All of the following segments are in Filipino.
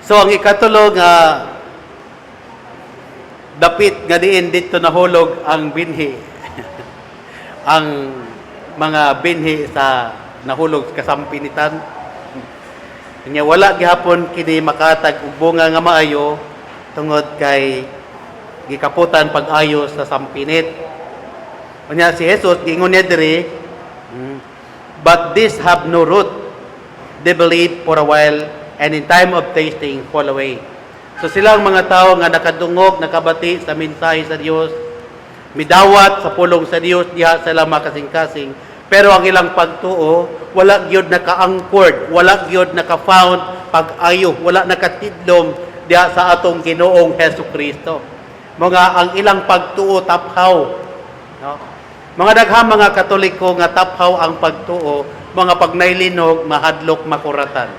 So ang ikatulo nga dapit nga diin dito nahulog ang binhi. Ang mga binhi sa nahulog kasampinitan. Kanya wala gihapon kini makatag og bunga nga maayo tungod kay gikaputan pag-ayo sa sampinit. Kanya si Jesus giingon niya diri, but these have no root. They believe for a while, and in time of tasting, fall away. So silang mga tao nga nakadungog, nakabati sa mensahe sa Dios, midawat sa pulong sa Dios, diha sila makasing-kasing, pero ang ilang pagtuo, wala gyud naka-anchored, wala gyud naka-found pag-ayo, wala nakatidlom diha sa atong Ginoong Hesukristo. Mga ang ilang pagtuo taphaw, no? Mga daghang mga Katoliko nga taphaw ang pagtuo, mga pagnaylinog, mahadlok, makuratan.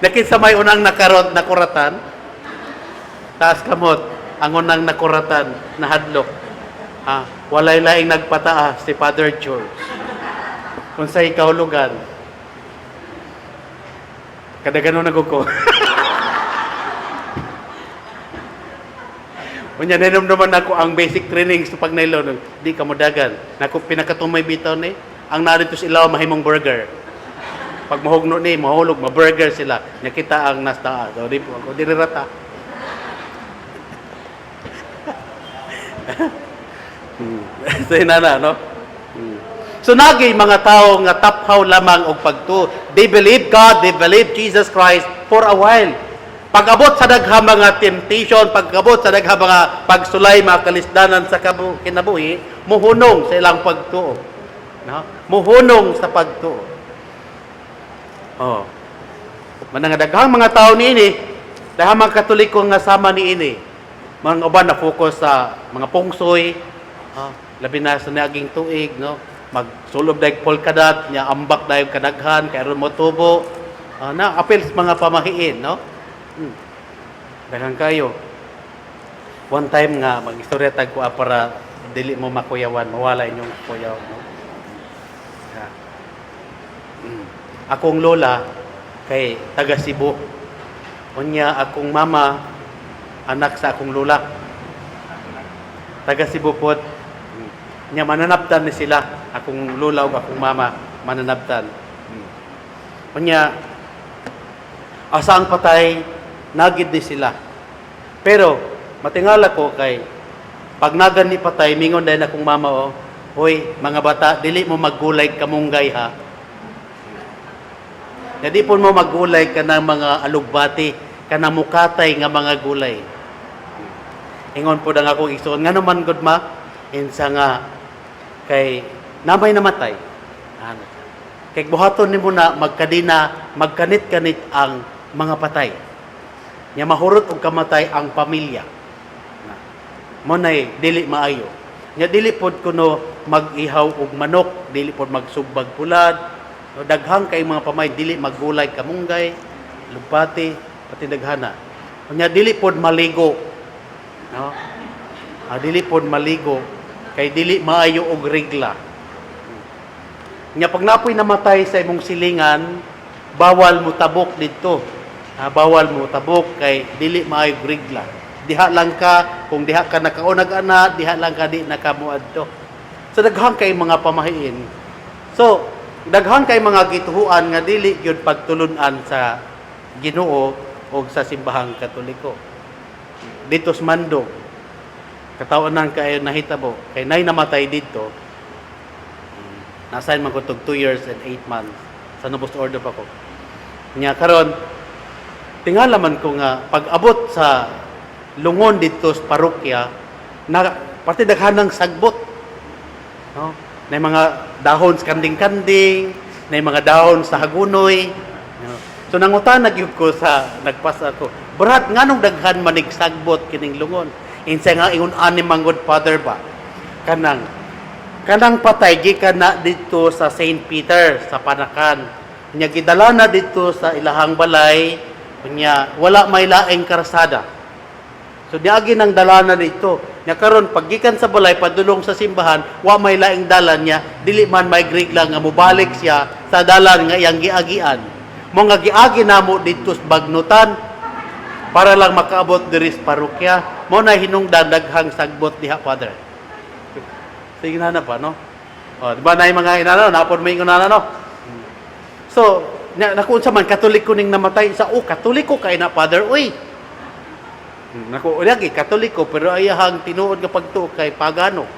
Nakita may unang nakuratan, taas kamot, ang unang nakuratan, nahadlok. Walay laing nagpataas si Father George. Kung sa ikahulugan, kada ganun naguko. Unya naman ako ang basic training sa pagnailon, di ka modagan. Nako pinakatumay bitaw ni, ang narito sila mahimong burger. Pag mahugno ni, mahulog, ma-burger sila. Nakita ang nasta. So, di po ako, dirirata. So, inana, no? So, nagay mga tao nga taphaw lamang og pagtuo. They believe God, they believe Jesus Christ for a while. Pag-abot sa daghang mga temptation, pag-abot sa daghang mga pagsulay, mga kalisdanan sa kinabuhi, muhunong sa ilang pagtuo. No? Muhunong sa pagtuo. Oh. Manang daghang mga tao niini, daghang mga Katoliko nga sama niini. Mga uban na focus sa mga pungsoy, labi na sa naging tuig, no? Magsulob dayeg polkadat, nya ambak dayeg kadaghan kay aron motubo. Na apil sa mga pamahiin, no? Daghang kayo. One time nga mag-istorya tag ko para dili mo makuyawan, mawala inyong kuyaw, no? Akong lola kay taga Cebu. Unya akong mama anak sa akong lola. Taga Cebu pod. Nya mananabtan ni sila. Akong lola ug akong mama mananabtan. Unya asa ang patay nagid ni sila. Pero matingala ko kay pag nagan ni patay mingon dahil akong mama hoy mga bata dili mo maggulay kamunggay ha. Na di po mo maggulay ka ng mga alugbati, ka na mukatay nga mga gulay. Ingon po dang akong igsoon, nga naman good ma, insa nga, kay namay namatay. Kay buhaton ni mo na magkanit-kanit ang mga patay. Nya mahurot og kamatay ang pamilya. Mo nay dili maayo. Nya dili pod kuno mag-ihaw og manok, dili pod magsubbag pulad. Daghang kay mga pamay dili maggulay kamunggay, lupati, pati daghana. Unya dili pod maligo. No? Dili pod maligo kay dili maayo og regla. Unya pag napoy namatay sa imong silingan, bawal mo tabok didto. Bawal mo tabok kay dili maayo og regla. Diha lang ka kung diha ka nakaunag-ana, diha lang ka di nakamuadto. So daghang kay mga pamahiin. So daghang kay mga gituhuan nga dili gyud pagtulunan sa Ginoo o sa simbahang Katoliko. Dito sa Mando, katawanan kay nahitabo, kay nay namatay dito. Nasayn man ko 2 years and 8 months sa Novus Ordo pa ko. Nya karon tingala man ko nga pag-abot sa lungon dito sa parokya na pati daghanang sagbot. No? Na mga dahon sa kanding-kanding, na mga dahon sa hagunoy. So nangutanag yun ko sa nagpasa ko, Brad, nganong daghan manig sagbot kining lungon? Insa nga ingon ani manggod Father ba? Kanang patay gikan na dito sa St. Peter sa Panakan. Nya gidala na dito sa ilahang balay, nya wala may laing karsada. So diagi nang dala na dito. Nya karon paggikan sa balay padulong sa simbahan, wa may laing dalan niya, dili man may grigla nga mobalik siya sa dalan nga iyang giagian. Mo nga giagi namo dito sa Bagnutan para lang makaabot diri sa parokya. Mo na hinungdan daghang sagbot diha, Father. Sige na pa, no? O, di ba na yung mga inano, napon mo yung inano, no? So, nakuun sa man, Katoliko ning namatay sa, Katoliko kay na, Father, uy! Naku, lagi, Katoliko, pero ayahang tinuod nga pagtuo kay pagano.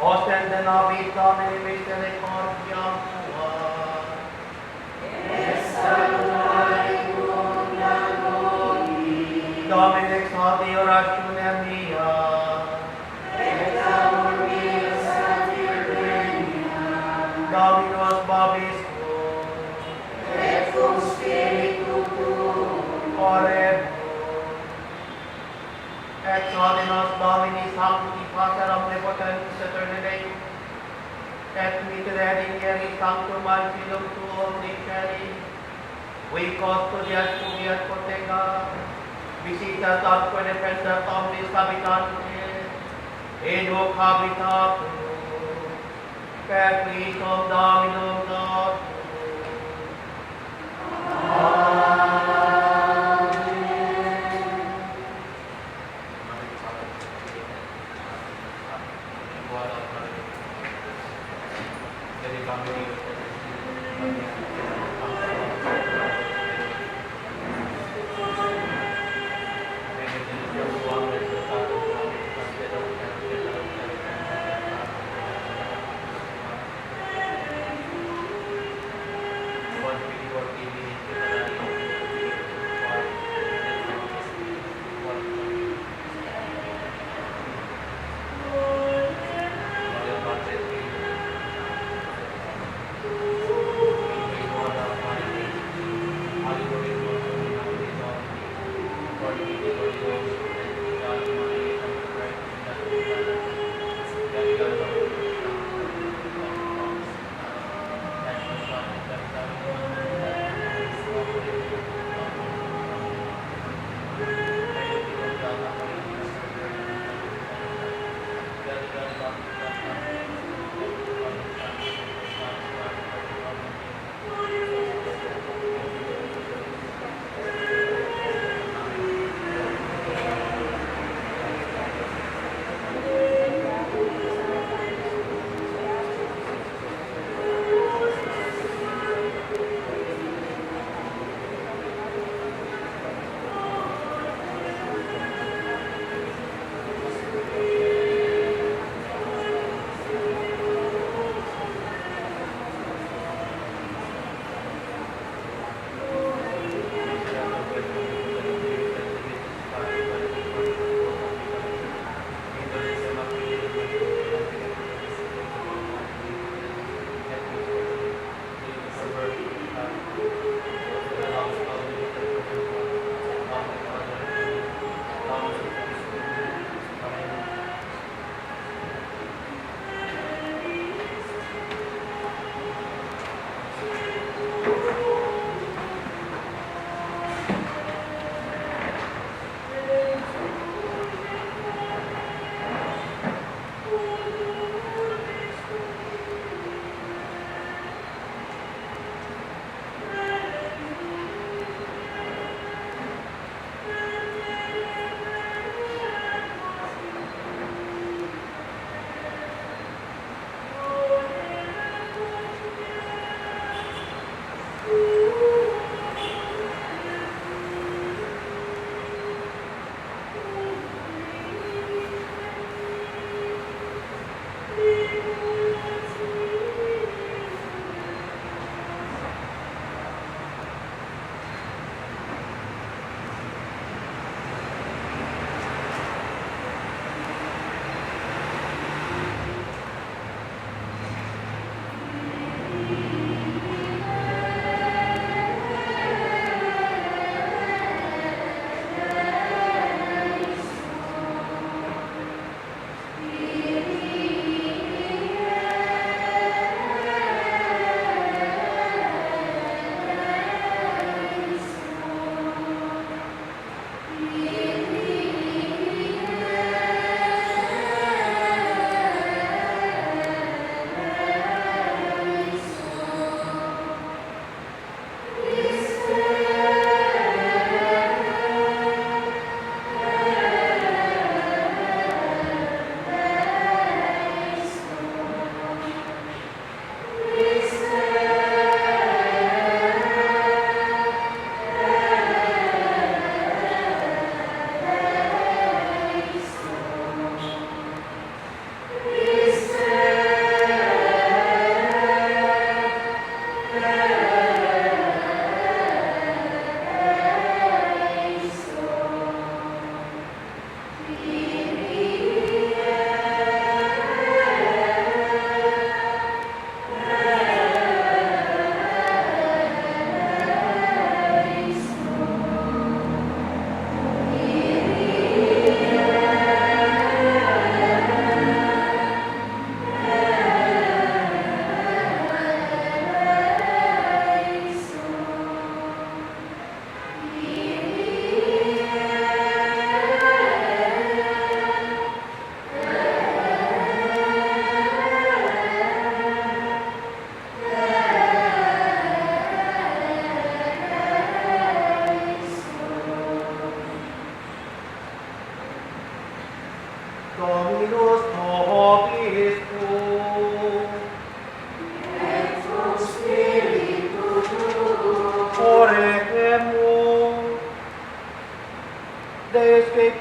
Ostende nobis Domini misericordiam tua. Domine exaudi oratione mia. Dominus vobiscum. Et cum spiritu tuum. Oremus. Exaudi nos Domini sancti pater omnipotentis aeterni et miserere ingeri sanctum angelum tuum diceri, vi custodiat fugiat protega, visitas atque defendat omnis habitantes, in hoc habitatum, per Christum Dominum nostrum.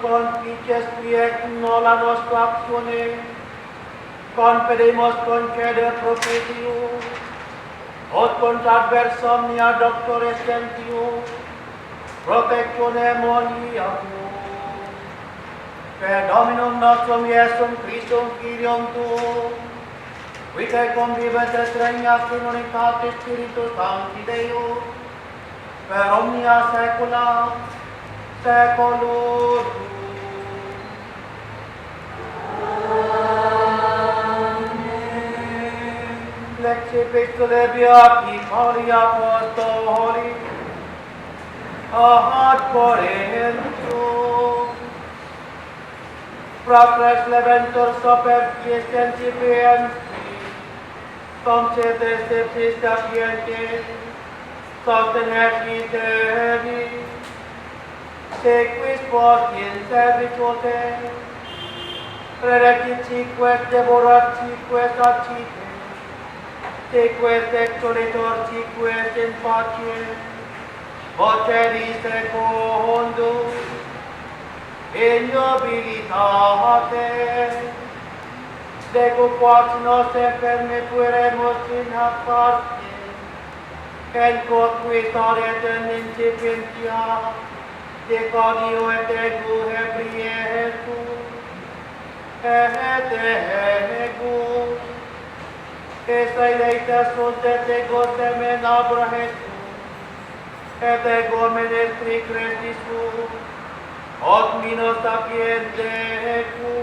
confices quiet nola nostra actione, confidemus concede propitium, ut contra adversum mia doctore sentium, protectione moniatum. Per Dominum nostrum Iesum Christum Filium Tuum, vitae convivet et regnat in unitate Spiritus Sancti Deus, per omnia saecula saeculorum. Lex epistolae beati Pauli apostoli ad Corinthum. Fratres leventur super Christian sapienti, cum sete septis sapienti, sostenerci tevi, sequis post in servitute, rerecitiques devoratiques acite, seques exolitorciques in pace, voceris secundum, in nobilitate, deco quas nos semper pueremus in hac parte, en quoque staret in incipientia, de cadio et ego ebrietu, et ego, et saeleitas sunt et ego semen abrahetu, et ego menestri Christus, od minus sapiente ego,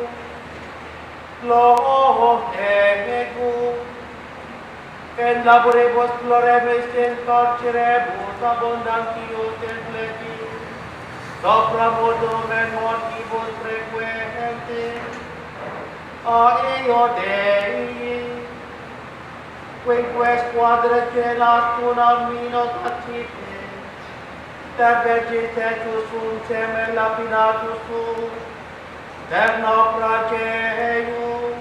ego, en laboribus florebis in carcerebus abundantius in fletius, sopra modum et mortibus frequentes, a eo Dei, quinque squadra celas tunam minus acite, ter vegetatus sum semen lapinatus sum, ter naufrageum,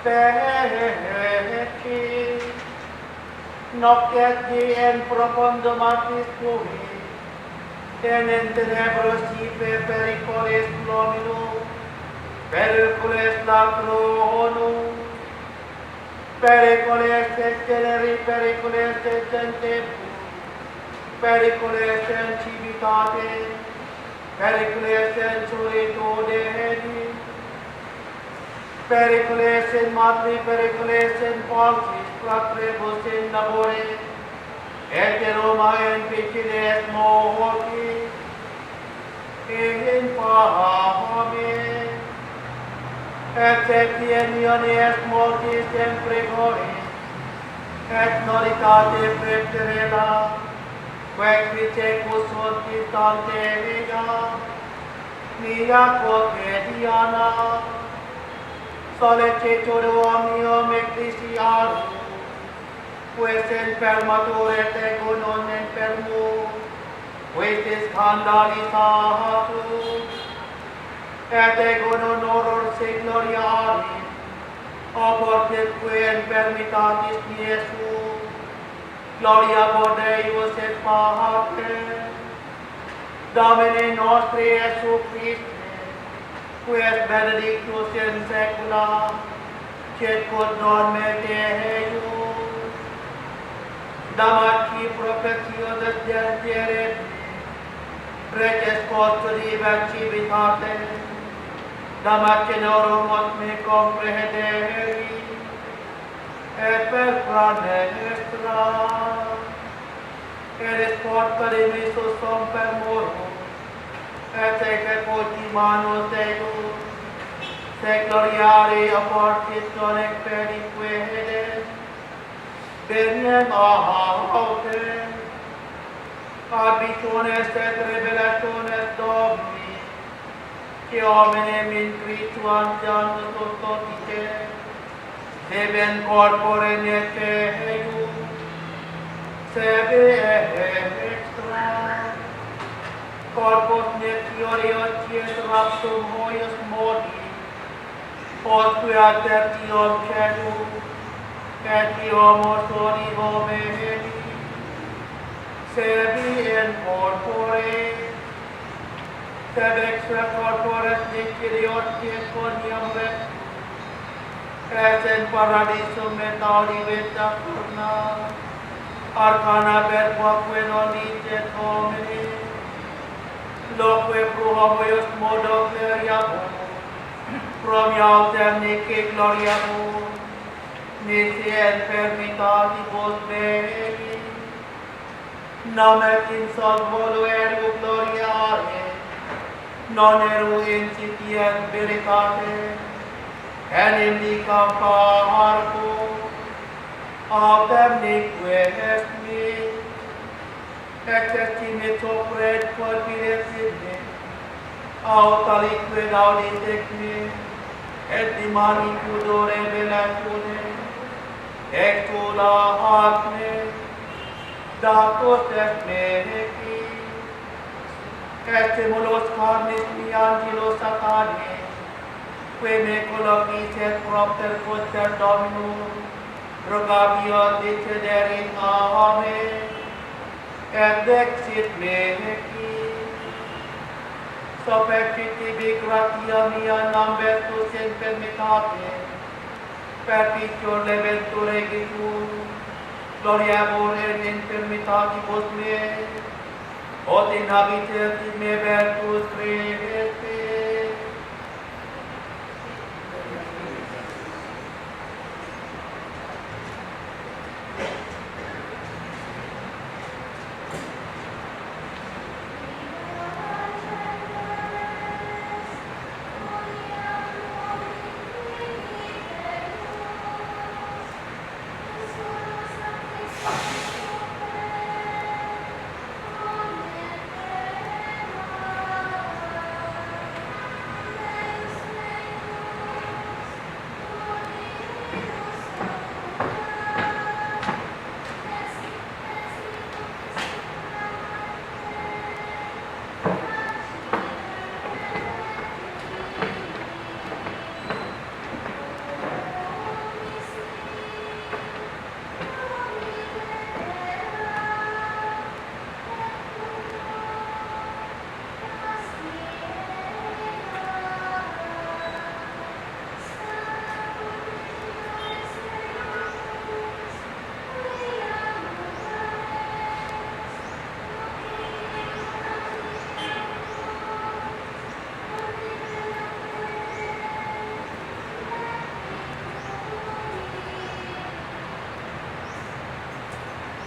peci, noctet diem profundum artis tui, en tenebrus ipe pericoles flominum, pericoles lacronum, pericoles et generi, pericoles et centepus, pericoles in civitate, pericoles in solitude hedi, pericoles in matri, pericoles in paucis, fratribus in labore, et in Roma in vigiles morti, in fame, et septieniones mortis in pregoris, et nolitate preterela, quecvitecus sunt distante ega, mia quotidiana, solicitur omnium ecclesiarum, quis infermatur et ego non infermo, quis scandalizatur, et ego non horror se gloriarim, oportetque infirmitatis Iesu, gloria por Deus et Pater, Domine nostri Iesu Christe, qui es benedictus in saecula, et quod non Deus, damaci professio de gentiere, preces custodiam civitate, damaci norum ot me comprehederi, et per pranestra, et sporta de misus som per morum, et ecce poti manus eius, se gloriare oportis non experique hedes, veniem autem, abitiones et revelationes Domini, que hominem in Christu antianus custodice, deben corpore nete eius, sebe extra, corpus netiori ocies raptum hoius modi, postque atertium celum, et iomos orivo meheli, sebi in corpore, Tebex corpores nicerioti coniam ret, es en paradisum et audiveta corna, arcana perquaque non licet homini, loque pro homoius modo clariabor, from autem nici gloriabor, nisi enfermitatibus mei, nam et in salvolo ergo gloriare, non eru incipient veritate, en indicam parco, autem nique est mi, exercimit sopret corpire sine, aut aliquid auditec me, et di manicudore velatune, exula acne, datos est me Estimulos carnis mi angelos satani, que me colloquis et propter poter Dominum, rogabio decederit a me, et dexit me sopecit tibi gratia mia nam vertus infirmitate, perficior leventur egitur, gloriamur in infirmitatibus mei, Ot in habitet me vertus crevete.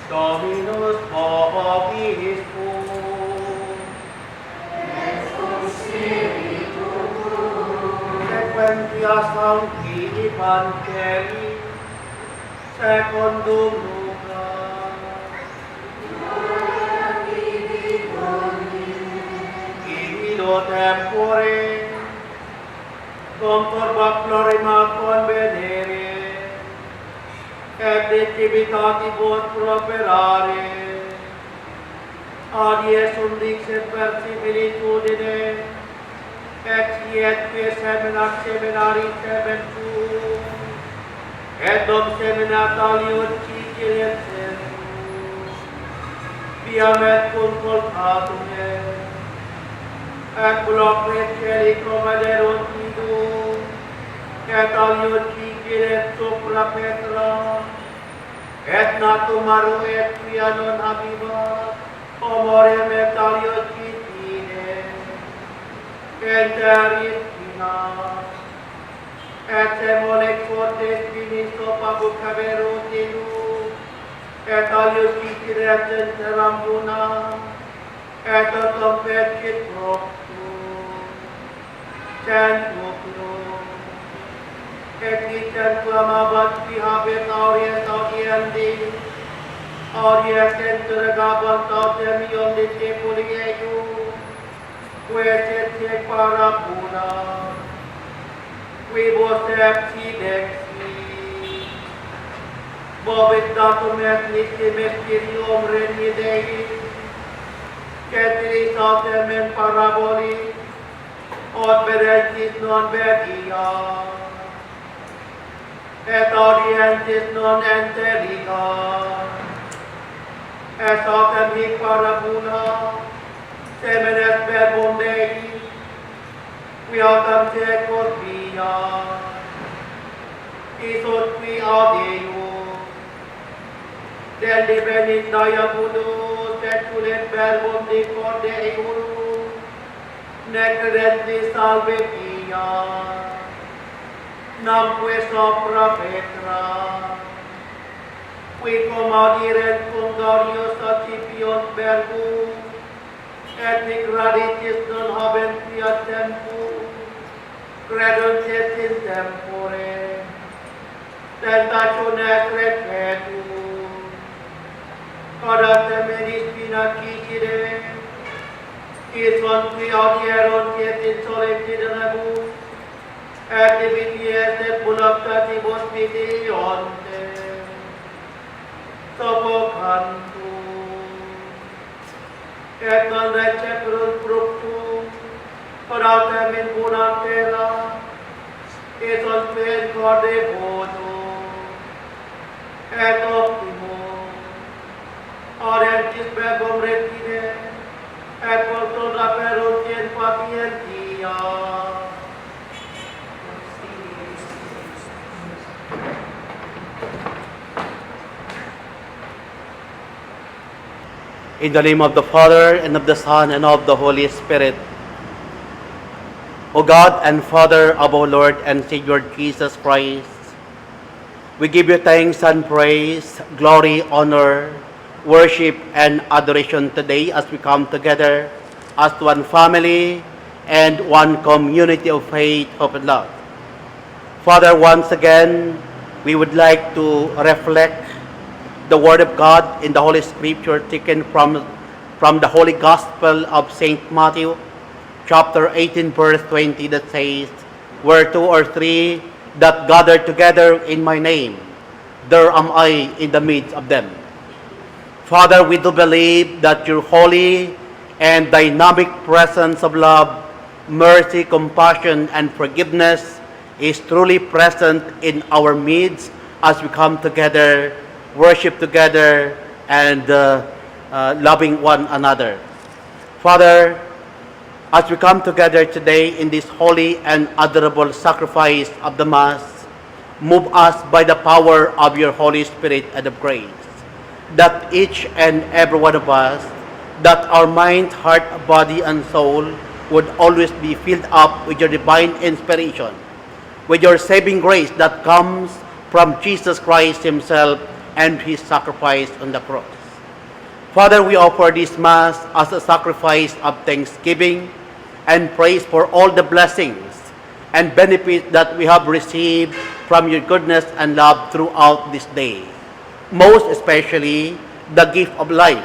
Dominus vobiscum. Sequentia Sancti Evangelii secundum Lucas. Ido tempore conturba plurima convenere et activitatibus properare, adies undixit per similitudine, et semenac seminari sementum, et dom seminat aliud cicilet sensus, viam et concoltatum et gloques celi comaderunt idum, et aliud cicilet supra Petra, et natum maru et quia non habibat, omorem et aliud citine, enterit finas, et semolec fortes finis sopa bucaverut inus, et aliud cicilet enterambuna, et otom fecit proctus, centuplum, et nicet clamabat qui habet auries audiendi, auries interrogabant autem iom discipuli eius, quae sed parapuna, quibus dexi, bobit datum et nisi mysterium regni Dei, ceteris autem in paraboli, od vedentis non vedia, et audientis non enteriga, et autem hic parabula, semenes verbum Dei, piatam secos via, isot qui adeo, dendi benignaia budus, et tulet verbum di corde eulus, nec reddi salve via, namque sopra Petra, qui comadiret Cungarius accipios verbum, et migraditis non habent fiat tempus, credunt et in tempore, tentatione crepetum, cadate menis pinacicide, quison qui audierunt et in solemnidibus, et divities et voluptatibus vidionte, suffocantum, et non receperunt fructum, paratem in bona terra, et in corde voto, et optimo, arentis verbum retine, et portum aperunt in patientia. In the name of the Father, and of the Son, and of the Holy Spirit. O God and Father of our Lord and Savior Jesus Christ, we give you thanks and praise, glory, honor, worship, and adoration today as we come together as one family and one community of faith, hope, and love. Father, once again, we would like to reflect the Word of God in the Holy Scripture taken from the Holy Gospel of St. Matthew, chapter 18, verse 20, that says, "Where two or three that gather together in my name, there am I in the midst of them." Father, we do believe that your holy and dynamic presence of love, mercy, compassion, and forgiveness is truly present in our midst as we come together, worship together, and loving one another. Father, as we come together today in this holy and adorable sacrifice of the Mass, move us by the power of your Holy Spirit and of grace, that each and every one of us, that our mind, heart, body, and soul would always be filled up with your divine inspiration, with your saving grace that comes from Jesus Christ himself and his sacrifice on the cross. Father, we offer this Mass as a sacrifice of thanksgiving and praise for all the blessings and benefits that we have received from your goodness and love throughout this day. Most especially, the gift of life,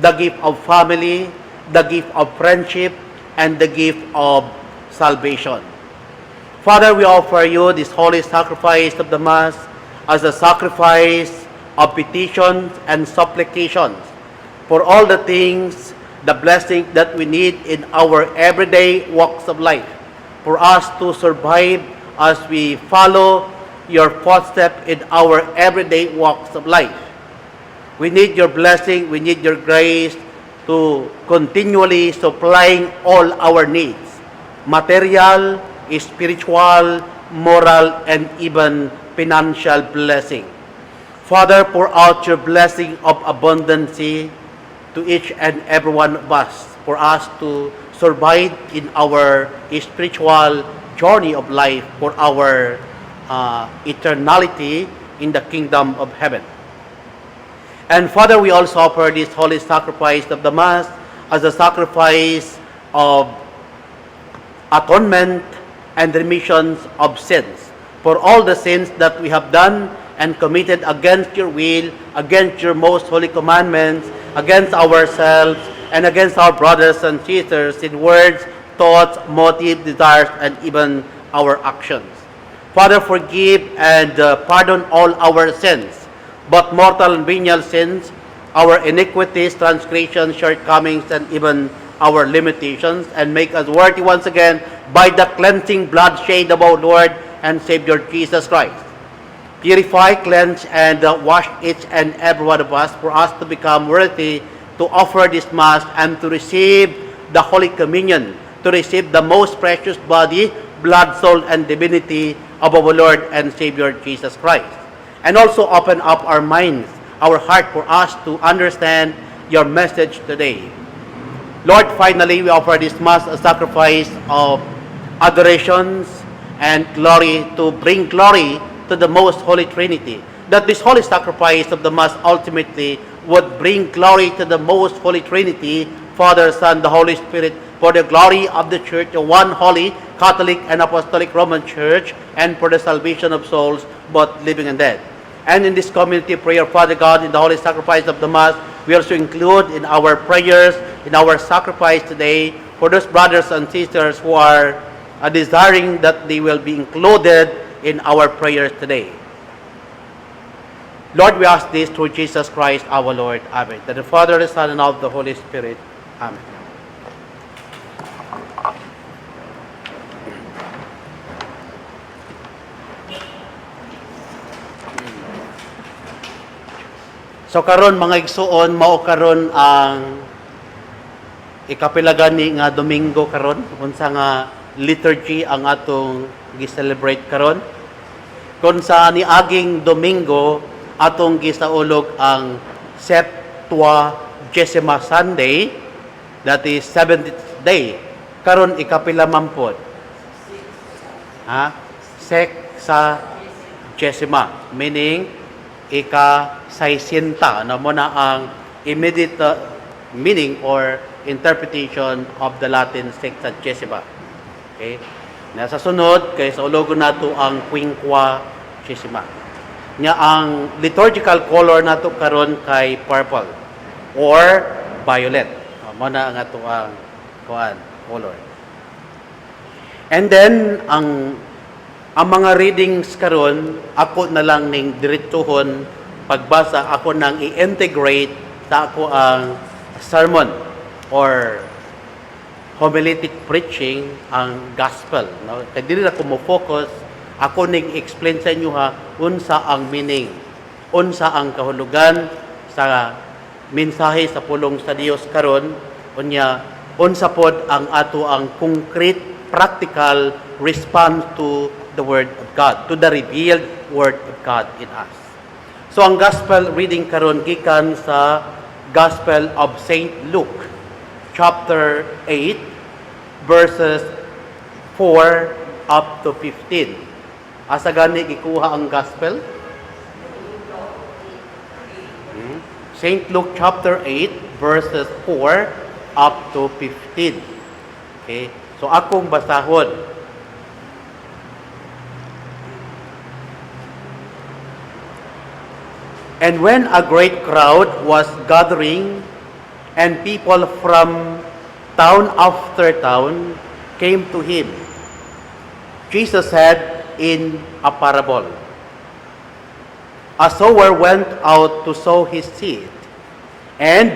the gift of family, the gift of friendship, and the gift of salvation. Father, we offer you this holy sacrifice of the Mass as a sacrifice of petitions and supplications for all the things, the blessings that we need in our everyday walks of life, for us to survive as we follow your footsteps in our everyday walks of life. We need your blessing, we need your grace to continually supplying all our needs, material, spiritual, moral, and even financial blessing. Father, pour out your blessing of abundancy to each and every one of us for us to survive in our spiritual journey of life for our eternality in the kingdom of heaven. And Father, we also offer this holy sacrifice of the Mass as a sacrifice of atonement and remissions of sins for all the sins that we have done and committed against your will, against your most holy commandments, against ourselves, and against our brothers and sisters in words, thoughts, motives, desires, and even our actions. Father, forgive and pardon all our sins, both mortal and venial sins, our iniquities, transgressions, shortcomings, and even our limitations, and make us worthy once again by the cleansing blood shed of our Lord and Savior Jesus Christ. Purify, cleanse, and wash each and every one of us for us to become worthy to offer this Mass and to receive the Holy Communion to receive the most precious body, blood, soul, and divinity of our Lord and Savior Jesus Christ. And also open up our minds, our heart for us to understand your message today. Lord, finally, we offer this Mass a sacrifice of adorations and glory to bring glory to the most Holy Trinity. That this holy sacrifice of the Mass ultimately would bring glory to the most Holy Trinity, Father, Son, the Holy Spirit, for the glory of the Church, the one holy, Catholic, and Apostolic Roman Church, and for the salvation of souls, both living and dead. And in this community prayer, Father God, in the holy sacrifice of the Mass, we also include in our prayers, in our sacrifice today, for those brothers and sisters who are desiring that they will be included in our prayers today. Lord, we ask this through Jesus Christ our Lord. Amen. To the Father, the Son, and of the Holy Spirit. Amen. So karon mga igsuon, mao karon ang ikapila gani nga Domingo karon, unsa nga liturgy ang atong gi-celebrate karon. Kung sa niaging Domingo atong gisaulog ang Septuagesima Sunday, that is 70th day. Karon ikapila man pod. Sexagesima, meaning ika-60 na mo na ang immediate meaning or interpretation of the Latin Sexagesima. Okay? Nasa sunod, kay sa ulogon nato ang Quinquagesima. Nya ang liturgical color nato karon kay purple or violet. Mo na ang ato ang color. And then ang mga readings karon, ako na lang ning diretsuhon pagbasa, ako nang i-integrate sa ako ang sermon or homiletic preaching, ang gospel. No? Kaya dili na ko mo focus, ako ning explain sa inyo ha, unsa ang meaning, unsa ang kahulugan sa mensahe sa pulong sa Dios karon, unya unsa pod ang ato ang concrete, practical response to the Word of God, to the revealed Word of God in us. So ang Gospel reading karon gikan sa Gospel of Saint Luke, chapter 8, verses 4 up to 15. Asa gani gikuha ang Gospel? Saint Luke chapter 8, verses 4 up to 15. Okay? So akong basahon. And when a great crowd was gathering, and people from town after town came to him, Jesus said in a parable, a sower went out to sow his seed, and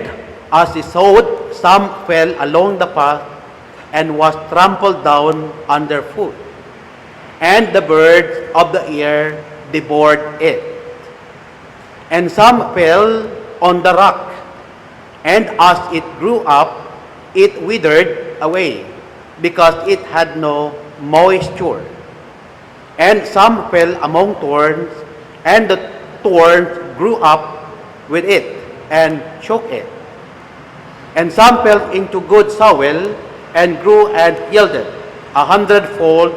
as he sowed, some fell along the path and was trampled down underfoot, and the birds of the air devoured it. And some fell on the rock, and as it grew up, it withered away, because it had no moisture. And some fell among thorns, and the thorns grew up with it, and choked it. And some fell into good soil, and grew and yielded 100-fold,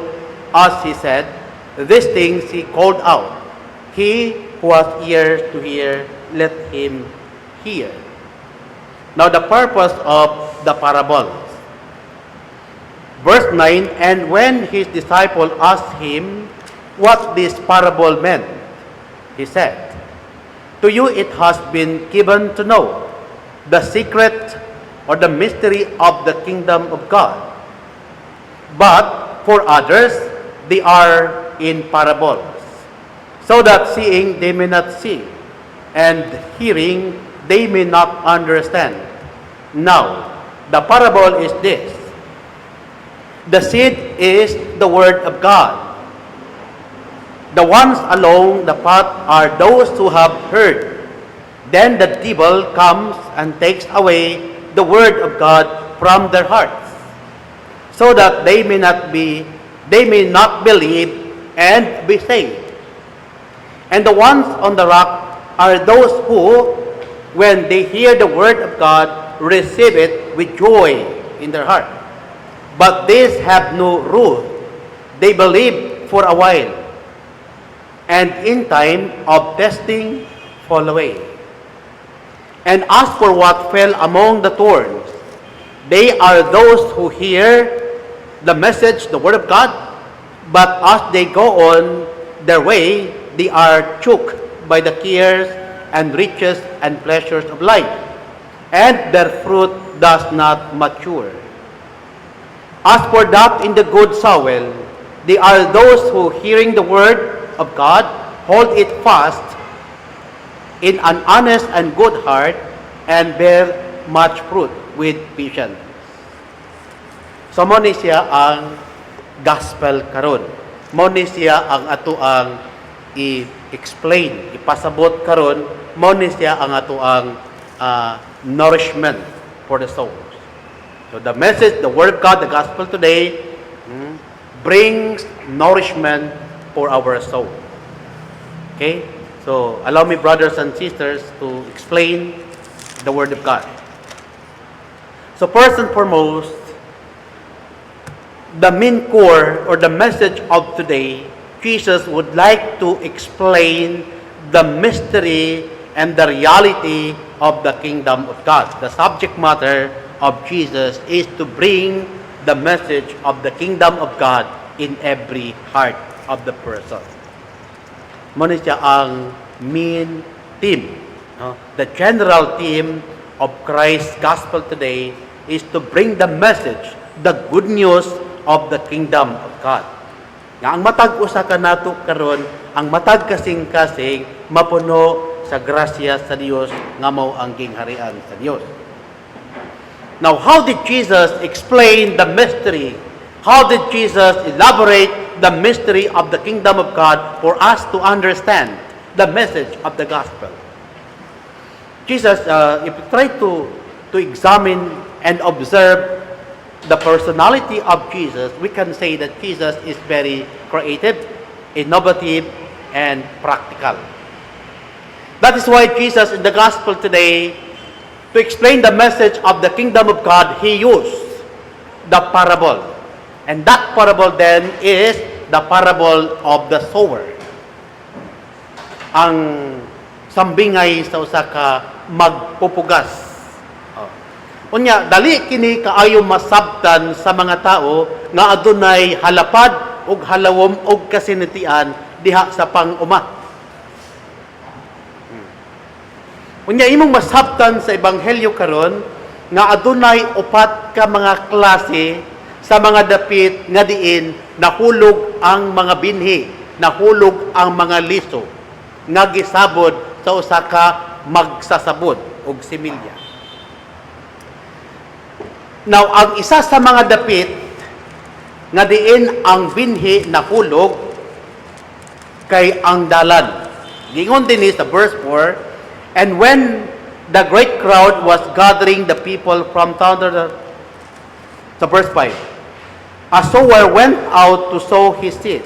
as he said. These things he called out. He who has ears to hear, let him hear. Now the purpose of the parables. Verse 9, and when his disciple asked him what this parable meant, he said, to you it has been given to know the secret or the mystery of the kingdom of God. But for others, they are in parables, so that seeing they may not see, and hearing they may not understand. Now, the parable is this. The seed is the word of God. The ones along the path are those who have heard. Then the devil comes and takes away the word of God from their hearts, so that they may not believe and be saved. And the ones on the rock are those who, when they hear the word of God, receive it with joy in their heart. But these have no root. They believe for a while, and in time of testing fall away. And as for what fell among the thorns, they are those who hear the message, the word of God, but as they go on their way, they are choked by the cares and riches and pleasures of life, and their fruit does not mature. As for that in the good soil, they are those who, hearing the word of God, hold it fast in an honest and good heart, and bear much fruit with patience. So mo ni siya ang gospel karon. Mo ni siya ang atoang i-explain, ipasabot karon. Mo ni siya ang atoang nourishment for the souls. So the message, the word of God, the gospel today brings nourishment for our soul. Okay? So, allow me, brothers and sisters, to explain the Word of God. So, first and foremost, the main core or the message of today, Jesus would like to explain the mystery and the reality of the kingdom of God. The subject matter of Jesus is to bring the message of the kingdom of God in every heart of the person. Muna siya ang main theme. No? The general theme of Christ's gospel today is to bring the message, the good news of the kingdom of God. Nga ang matag usa ka nato karon, ang matag kasing-kasing mapuno sa grasya sa Dios nga mao ang gingharian sa Dios. Now, how did Jesus explain the mystery? How did Jesus elaborate the mystery of the kingdom of God for us to understand the message of the gospel? Jesus, if we try to examine and observe the personality of Jesus, we can say that Jesus is very creative, innovative, and practical. That is why Jesus in the gospel today, to explain the message of the kingdom of God, He used the parable. And that parable then is the parable of the sower. Ang sambingay sa usa ka magpupugas. Unya, dali kini kaayo masabtan sa mga tao nga adunay halapad ug halawom ug kasinitian diha sa pang-uma. Unya, imong masabtan sa ebanghelyo karon nga adunay upat ka mga klase sa mga dapit nga diin nahulog ang mga binhi, nahulog ang mga liso, nga gisabod sa usa ka magsasabod og similya. Now, ang isa sa mga dapit nga diin ang binhi nahulog kay ang dalan. Gingon din sa verse 4, and when the great crowd was gathering the people from town to verse 5, a sower went out to sow his seed.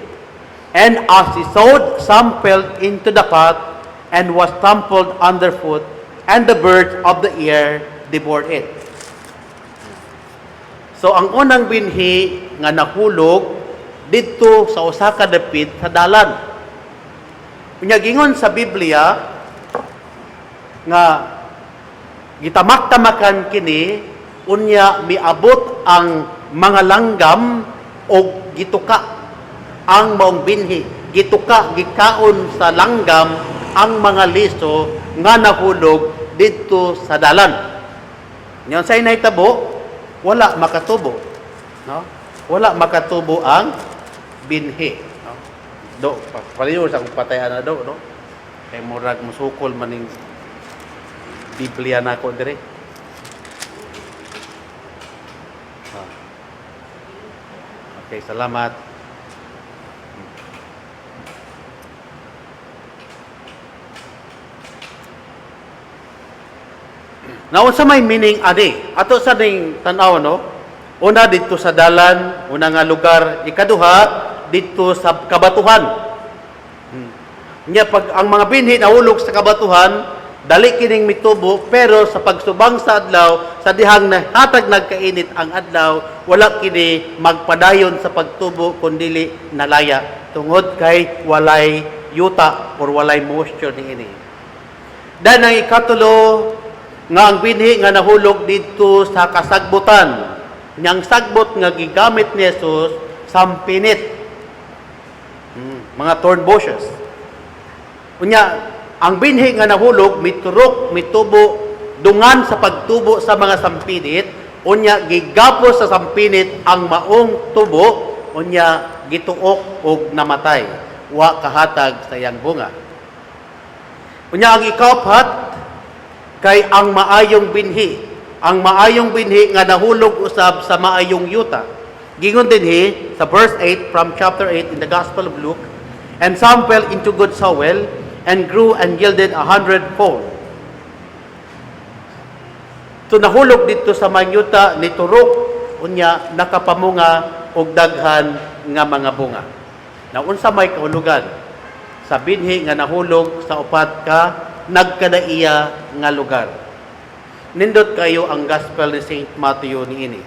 And as he sowed, some fell into the path and was trampled underfoot, and the birds of the air devoured it. So, ang unang binhi nga nahulog dito sa usa ka dapit sa dalan. Unya gingon sa Biblia nga gitamak-tamakan kini unya miabot ang mga langgam o gituka ang maong binhi. Gituka, gikaon sa langgam ang mga liso nga nahulog dito sa dalan. Ngayon sa nahitabo, wala makatubo. No? Wala makatubo ang binhi. No? Do, paliyo sa patayan na do. No? Kaya murag musukol maning Biblia na ako dire. Okay, salamat. Now, sa may meaning ani, ato sa ning tanaw, no? Una dito sa dalan, una nga lugar. Ikaduha dito sa kabatuhan. Nya pag ang mga binhi nahulog sa kabatuhan, dali kining mitubo, pero sa pagsubang sa adlaw, sa dihang nahatag nagkainit ang adlaw, wala kini magpadayon sa pagtubo kundili nalaya tungod kay walay yuta or walay moisture niini. Dan ang ikatulo nga ang binhi nga nahulog dito sa kasagbutan, niyang sagbot nga gigamit ni Jesus sampinit, mga thorn bushes. Unya, ang binhi nga nahulog, miturok, mitubo, dungan sa pagtubo sa mga sampinit, unya, gigapos sa sampinit ang maong tubo, unya, gituok o namatay, wa kahatag sa iyang bunga. Unya, ang ikaapat, kay ang maayong binhi. Ang maayong binhi nga nahulog usab sa maayong yuta. Gingon dinhi sa verse 8 from chapter 8 in the Gospel of Luke, and some fell into good soil, and grew and yielded 100-fold. So nahulog dito sa manyuta ni turok, unya nakapamunga og daghan nga mga bunga. Na unsa may kahulugan sa binhi nga nahulog sa upat ka nagkadaiya nga lugar. Nindot kayo ang Gospel ni Saint Matthew niini.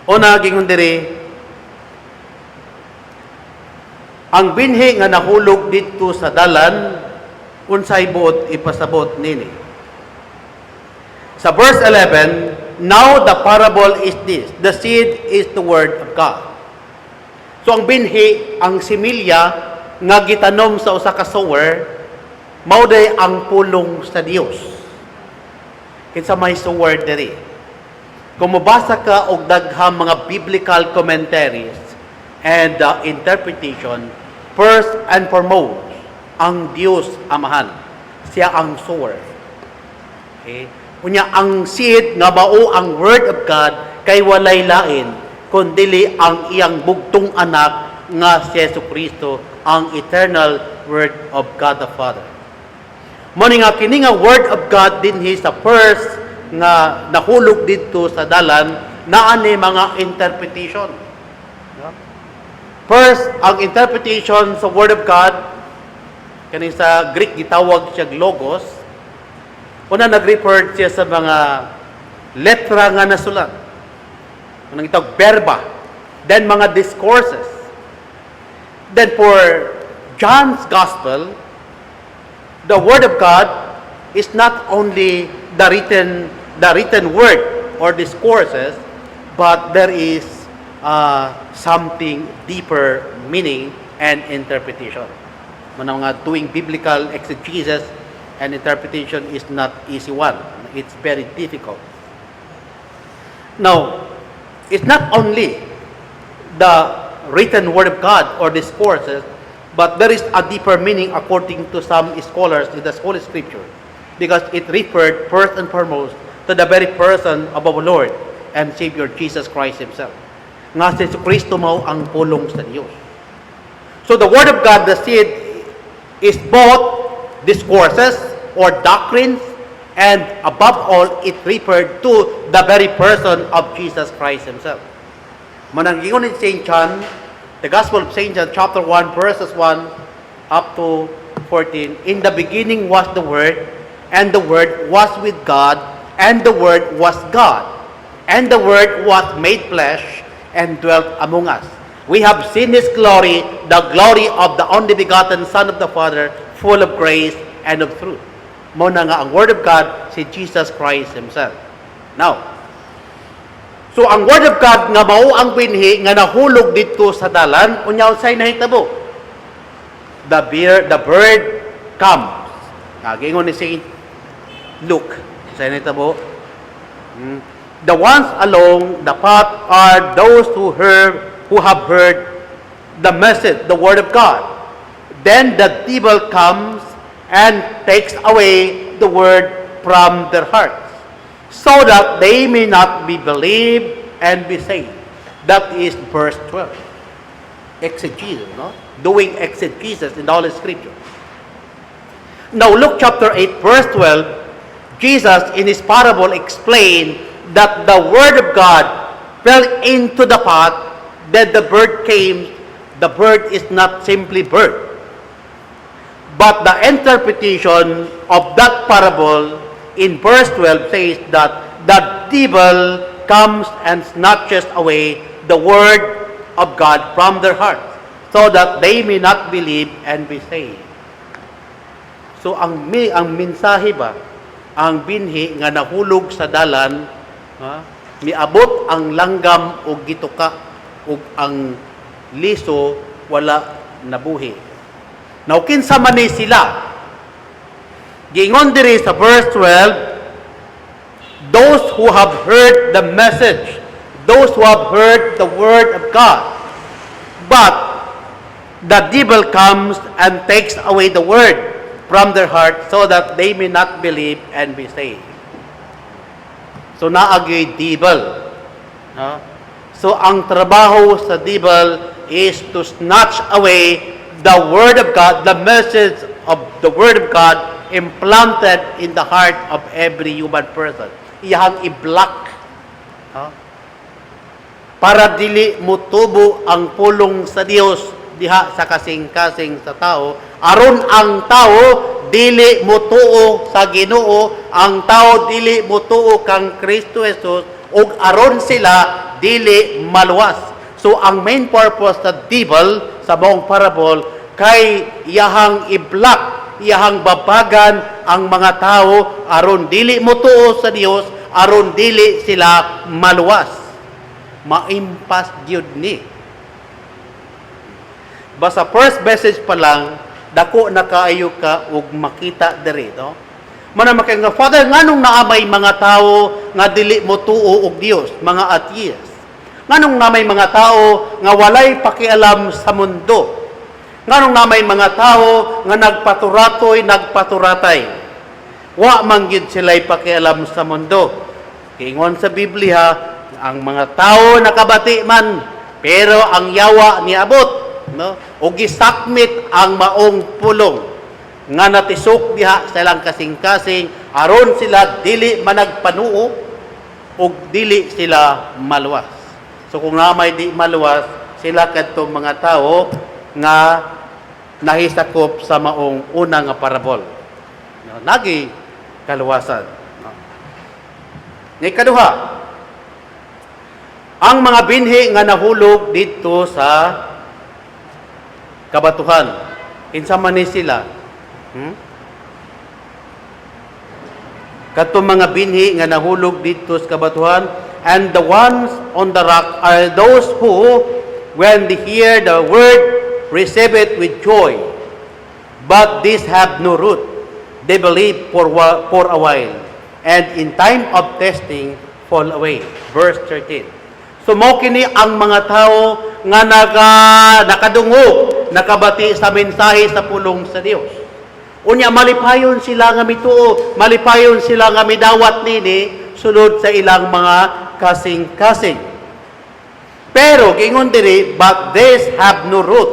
Una gingon diri, ang binhi nga nahulog dito sa dalan, unsay buot ipasabot nini. Sa verse 11, now the parable is this, the seed is the word of God. So ang binhi, ang similya, nga gitanom sa usa ka sower, mauday ang pulong sa Dios. Kinsa may sower diri. Kung mabasa ka og daghang mga biblical commentaries and interpretation, first and foremost, ang Diyos Amahan. Siya ang sower. Okay? Kunya, ang seed nga mao ang Word of God kay walay lain, kundili ang iyang bugtong anak nga si Jesucristo, ang eternal Word of God the Father. Muna nga, kini nga Word of God dinhi sa first nga nahulog dito sa dalan, naani mga interpretation. First, ang interpretation sa Word of God, kani sa Greek gitawag siya logos. Una nag-refer siya sa mga letra nga nasulat. Anong itawag verba. Then mga discourses. Then for John's Gospel, the Word of God is not only the written word or discourses, but there is something deeper meaning and interpretation. Mga doing biblical exegesis and interpretation is not easy one. It's very difficult. Now, it's not only the written word of God or discourses, but there is a deeper meaning according to some scholars in the Holy Scripture, because it referred first and foremost to the very person of our Lord and Savior Jesus Christ Himself. Nga si Kristo mao ang pulong sa Diyos. So the Word of God, the seed, is both discourses or doctrines, and above all, it referred to the very person of Jesus Christ Himself. Mananggingon in St. John, the Gospel of St. John, chapter 1, verses 1 up to 14, in the beginning was the Word, and the Word was with God, and the Word was God, and the Word was made flesh, and dwelt among us. We have seen His glory, the glory of the only begotten Son of the Father, full of grace and of truth. Muna nga ang Word of God, si Jesus Christ Himself. Now, so ang Word of God nga mao ang binhi nga nahulog dito sa dalan, unya unsay nahitabo? The bird comes. Gingon ni Saint Luke, unsay nahitabo? The ones along the path are those who have heard the message, the Word of God. Then the devil comes and takes away the Word from their hearts, so that they may not be believed and be saved. That is verse 12. Exegesis, no? Doing exegesis in the Holy Scripture. Now, Luke chapter 8, verse 12, Jesus in His parable explained that the word of God fell into the pot, then the bird came. The bird is not simply bird. But the interpretation of that parable in verse 12 says that the devil comes and snatches away the word of God from their hearts, so that they may not believe and be saved. So ang mensahe ba, ang binhi nga nahulog sa dalan, miabot ang langgam o gituka o ang liso wala nabuhi. Now kinsa man ni sila? Giingon diri sa verse 12, those who have heard the message, those who have heard the word of God, but the devil comes and takes away the word from their heart so that they may not believe and be saved. So naagay devil. So ang trabaho sa devil is to snatch away the word of God, the message of the word of God implanted in the heart of every human person. Iyang i-block. Para dili mutubo ang pulong sa Dios diha sa kasing-kasing sa tao, aron ang tao dili mutuo sa Ginoo, ang tao dili mutuo kang Kristo Jesus, ug aron sila dili maluwas. So ang main purpose sa devil sa buong parable kay iyahang i-block, iyahang babagan ang mga tao aron dili mutuo sa Dios, aron dili sila maluwas. Maimpas gyud ni. Basta first message pa lang, dako na kaayo ka ug makita diri, no? Manam kay nga Father, nganong naamay mga tao nga dili motuo og Dios, mga atheist. Nganong namay mga tao nga walay pakialam sa mundo. Nganong namay mga tao nga nagpaturatay. Wa man gyud sila'y pakialam sa mundo. Kiingon sa Biblia, ang mga tao nakabati man, pero ang yawa niabot, no? O gisakmit ang maong pulong nga natisok diha sa ilang kasing-kasing aron sila dili managpanuo o dili sila maluwas. So kung namay di maluwas, sila kadtong mga tao nga nahisakop sa maong una nga parabol. No? Nagi kaluwasan. No? Nga kaduha, ang mga binhi nga nahulog dito sa kabatuhan. Kinsa man ni sila? Katong mga binhi nga nahulog dito sa kabatuhan, and the ones on the rock are those who, when they hear the word, receive it with joy. But these have no root. They believe for a while, and in time of testing, fall away. Verse 13. So mao kini ang mga tao nga nakadungog, nakabati sa mensahe sa pulong sa Dios. Unya malipayon sila nga mituo, malipayon sila nga midawat nini sulod sa ilang mga kasing-kasing. Pero gingon diri, but these have no root.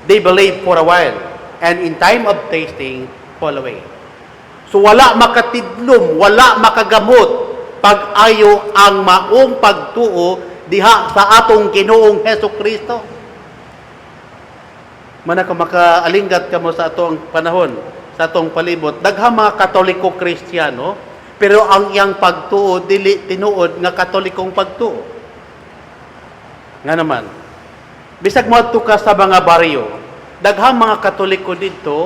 They believe for a while, and in time of tasting, fall away. So wala makatidlom, wala makagamot pag-ayo ang maong pagtuo diha sa atong Ginoong Hesukristo. Mana ka makaalinggat kamo sa atong panahon, sa atong palibot, daghang mga Katoliko Kristiyano, pero ang iyang pagtuo dili tinuod nga Katolikong pagtuo. Nga naman, bisag moadto ka sa mga baryo, daghang mga Katoliko dito,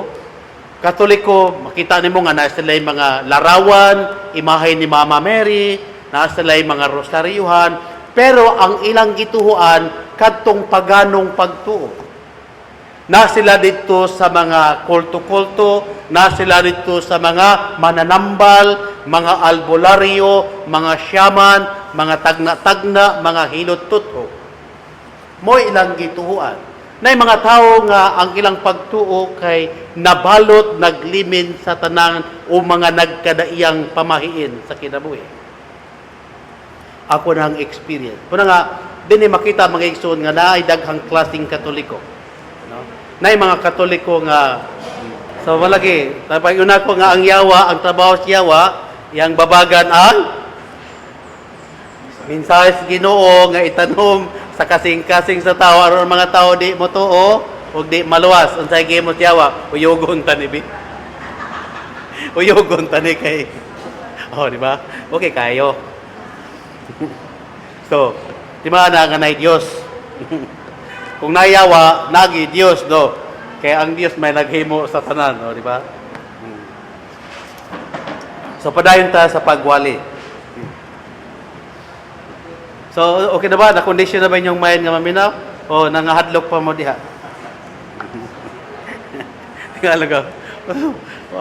Katoliko, makita nimo nga naa sila mga larawan, imahe ni Mama Mary, naa sila mga rosaryuhan, pero ang ilang gituhuan kadtong paganong pagtuo. Na sila dito sa mga kulto-kulto, na sila dito sa mga mananambal, mga albularyo, mga shaman, mga tagna-tagna, mga hilot-tutho. Mo ilang gituhuan. Na mga tao nga ang ilang pagtuo kay nabalot, naglimin sa tanan o mga nagkadaiyang pamahiin sa kinabuhi. Ako nang experience. Puna nga, din makita mga igsoon nga naay daghang klaseng Katoliko. No? Naay mga Katoliko nga, so malagi, tapay una ko nga ang yawa, ang trabaho sa yawa, yang babagan ang mensahe sa Ginoo nga itanom sa kasing-kasing sa tao aron ang mga tao di mo tuo ug di maluwas unsay gihimo tiyawa uyogon ta ni bi. Uyogon ta ni kay di ba? Okay kayo. So, di ba na nga Diyos? Kung nayawa, nagi Diyos, do. Kaya ang Diyos may naghimo sa tanan, di ba? So, padayon ta sa pagwali. So, okay na ba? Na-condition na ba inyong mind nga maminaw? O nangahadlok pa mo diha? Tingala ka.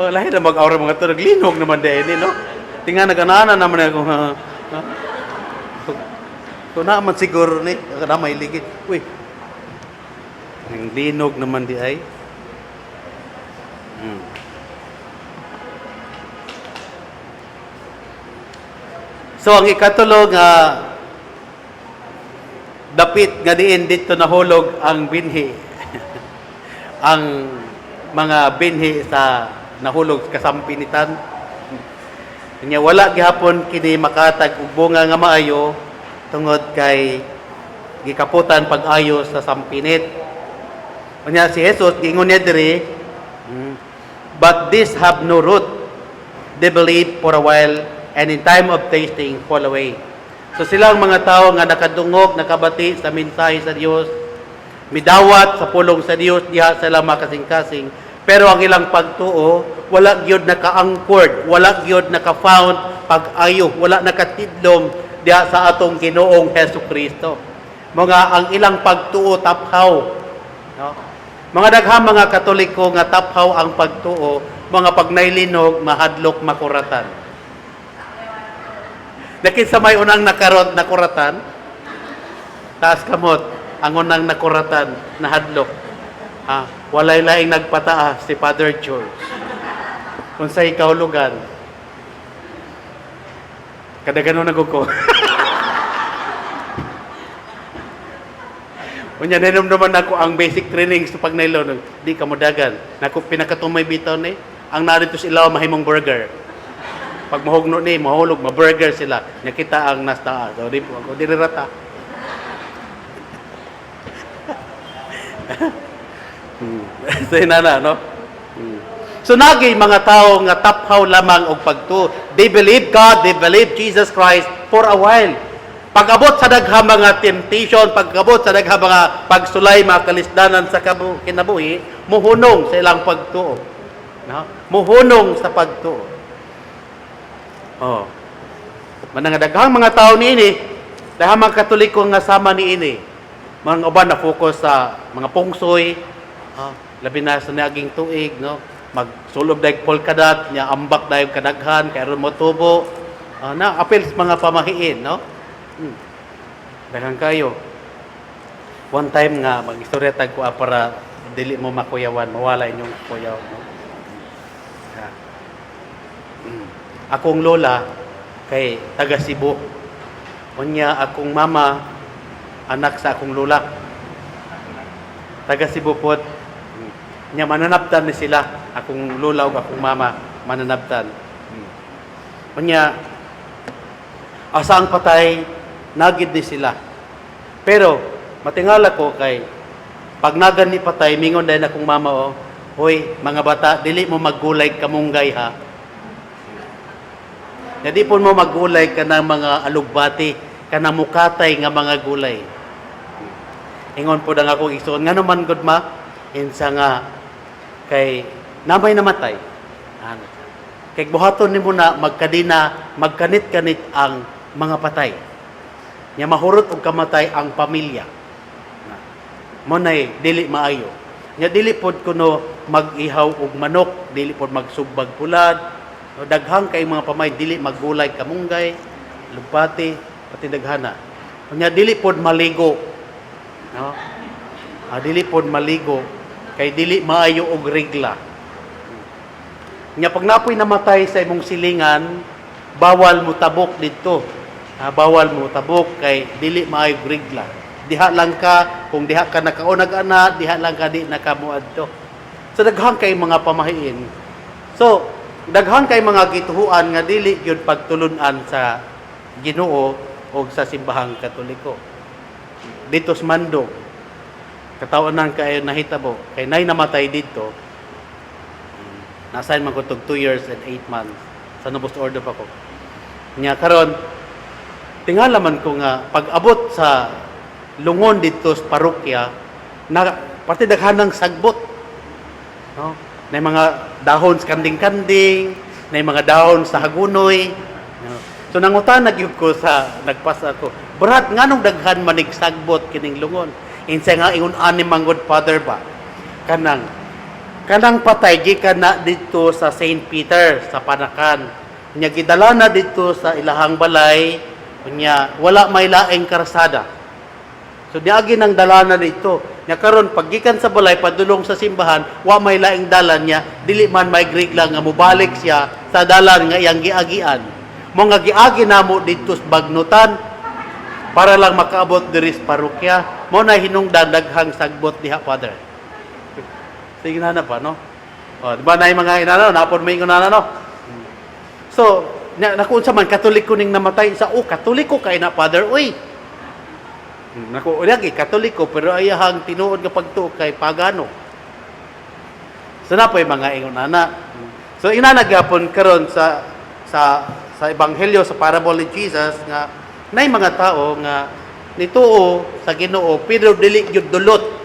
Lahi na mag-aura mga ito. Naglinog naman din, no? Tingala nag-anana naman ako. Kung naman siguro ni, na may ligid. Uy, ang linog naman di ay. So, ang ikatulog nga dapit nga diin dito nahulog ang binhi. Ang mga binhi sa nahulog kasampinitan. Kanya wala gihapon kini makatag og bunga nga maayo tungod kay gikaputan pag-ayo sa sampinit. Kanya si Jesus giingon niya diri, but this have no root. They believe for a while and in time of tasting fall away. So silang mga tao nga nakadungog, nakabati sa mensahe sa Dios, midawat sa pulong sa Dios diha sila makasing-kasing, pero ang ilang pagtuo wala gyud naka-anchored, wala gyud naka-found pag-ayo, wala nakatidlom diha sa atong Ginoong Hesukristo. Mga ang ilang pagtuo taphaw, no? Mga daghang mga Katoliko nga taphaw ang pagtuo, mga pagnailinog mahadlok makuratan. Nakita may unang nakuratan, taas kamot, ang unang nakuratan, nahadlok. Walay laing nagpataas si Father George. Kung sa ikaw lugar, kada ganon naguko. Unya, naman ako ang basic training sa pagnailon. Di ka modagan. Naku, pinakatumay bitaw ni, ang narito sa ilaw mahimong burger. Pag mahugno ni, mahulog, ma-burger sila. Nakita ang nasta. So, di po ako, dirirata. So, inana, no? So, nagay mga tao nga taphaw lamang og pagtuo. They believe God, they believe Jesus Christ for a while. Pag-abot sa daghang mga temptation, pag-abot sa daghang mga pagsulay, mga kalisdanan sa kinabuhi, muhunong sa ilang pagtuo. No? Muhunong sa pagtuo. Manang daghang mga tao niini, daghang mga Katoliko nga sama niini. Mga uban na focus sa mga pungsoy, labi na sa naging tuig, no? Magsulob dahil polkadat, niya ambak dahil kadaghan, kaya ron motubo. Na apel sa mga pamahiin, no? Daghang kayo. One time nga, mag-istorya tag ko para dili mo makuyawan, mawala inyong kuyaw. No? Akong lola, kay taga Cebu. Unya, akong mama, anak sa akong lola. Taga Cebu po. Nya mananabtan ni sila. Akong lola o akong mama, mananabtan. Unya, asa ang patay, nagid ni sila. Pero, matingala ko kay, pag nagan ni patay, mingon dahil akong mama, hoy, mga bata, dili mo maggulay kamunggay ha. Di po mo maggulay ka ng mga alugbati, ka ng mukatay nga mga gulay. Ingon po dang akong isuon. Nga naman, good ma, insa nga, kay namay namatay. Kay buhaton ni mo na magkadina, magkanit-kanit ang mga patay. Nya mahurot og kamatay ang pamilya. Mo nay dili maayo. Nya dili pod kuno mag-ihaw og manok, dili pod magsugbag pulad. Daghang kay mga pamay dili maggulay kamunggay, lupati, pati daghana. Nya dili pod maligo. No? Dili pod maligo kay dili maayo og regla. Nya pag napoy namatay sa imong silingan, bawal mo tabok didto. Bawal mo tabok kay dili maayo og regla. Diha lang ka, kung diha ka nakaunag-ana, diha lang ka di nakamuadto. So daghang kay mga pamahiin. So daghang kay mga gituhuan nga dili gyud pagtulunan sa Ginoo o o sa simbahang Katoliko. Dito sa Mandog, katawanan kayo nahitabo, kay nay namatay dito, na-assign man ko 2 years and 8 months. Sa Novus Ordo pa ko. Nya karon tingala man ko nga pag-abot sa lungon dito sa parokya, na parte daghanang sagbot. No? Na mga dahon sa kanding-kanding, na mga dahon sa hagunoy. No? So nangutan gyud ko sa nagpasa ko. Brad, nganong daghan manig sagbot kining lungon? Insa nga ingon ani manggod Father ba? Kanang patay gikan na dito sa St. Peter sa Panakan. Nya gidala na dito sa ilahang balay, nya wala may laing karsada. So diagi nang dala na dito. Nya karon paggikan sa balay padulong sa simbahan, wa may laing dalan niya, dili man migrate lang nga mobalik siya sa dalan nga iyang giagian. Mo nga giagi namo dito sa Bagnutan para lang makaabot diri sa parokya. Mo na hinungdan daghang sagbot diha, Father. Sige na pa, no? O, di ba na yung mga inano, napon mo yung inano, no? So, nakuun sa man, Katoliko ning namatay sa, Katoliko kay na, Father, uy! Nakuun lagi, Katoliko, pero ayahang tinuod nga pagtuo kay pagano. So, na po yung mga ingonana. So, inanagapon karon sa Ebanghelyo, sa parable ni Jesus, nga, na mga tao nga, nituo sa Ginoo, pero dili gyud dulot.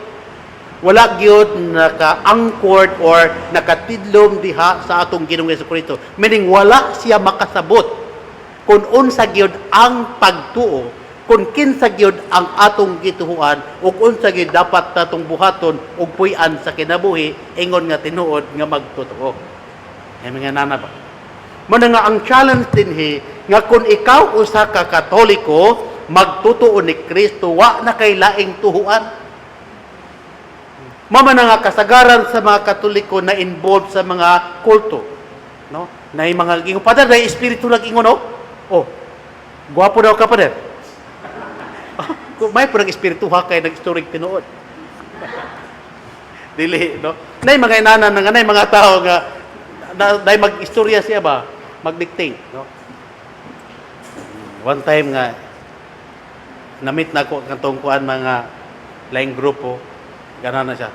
Wala gyud naka-anchored or nakatidlom diha sa atong Ginoong Jesucristo. Meaning wala siya makasabot kung unsa gyud ang pagtuo, kung kinsa gyud ang atong gituhuan ug unsa gyud dapat natong buhaton ug puy-an sa kinabuhi ingon nga tinuod nga magtotoo. Ay mga nana ba? Muna nga ang challenge dinhi nga kung ikaw usa ka Katoliko magtutuo ni Kristo, wa na kay laing tuhuan. Mama na nga kasagaran sa mga Katoliko na involved sa mga kulto. No? Na yung mga ingon, Padre, na espiritu lang ingon, no? Oh, guwapo daw ka, Padre. May purang espiritu ha kay nag-historic tinuod. Dili, no? Na yung mga inanan nga, na yung mga tao nga, na mag-istorya siya ba? Mag-dictate, no? One time nga, na-meet na ko katong kuan mga laing grupo, gana na siya.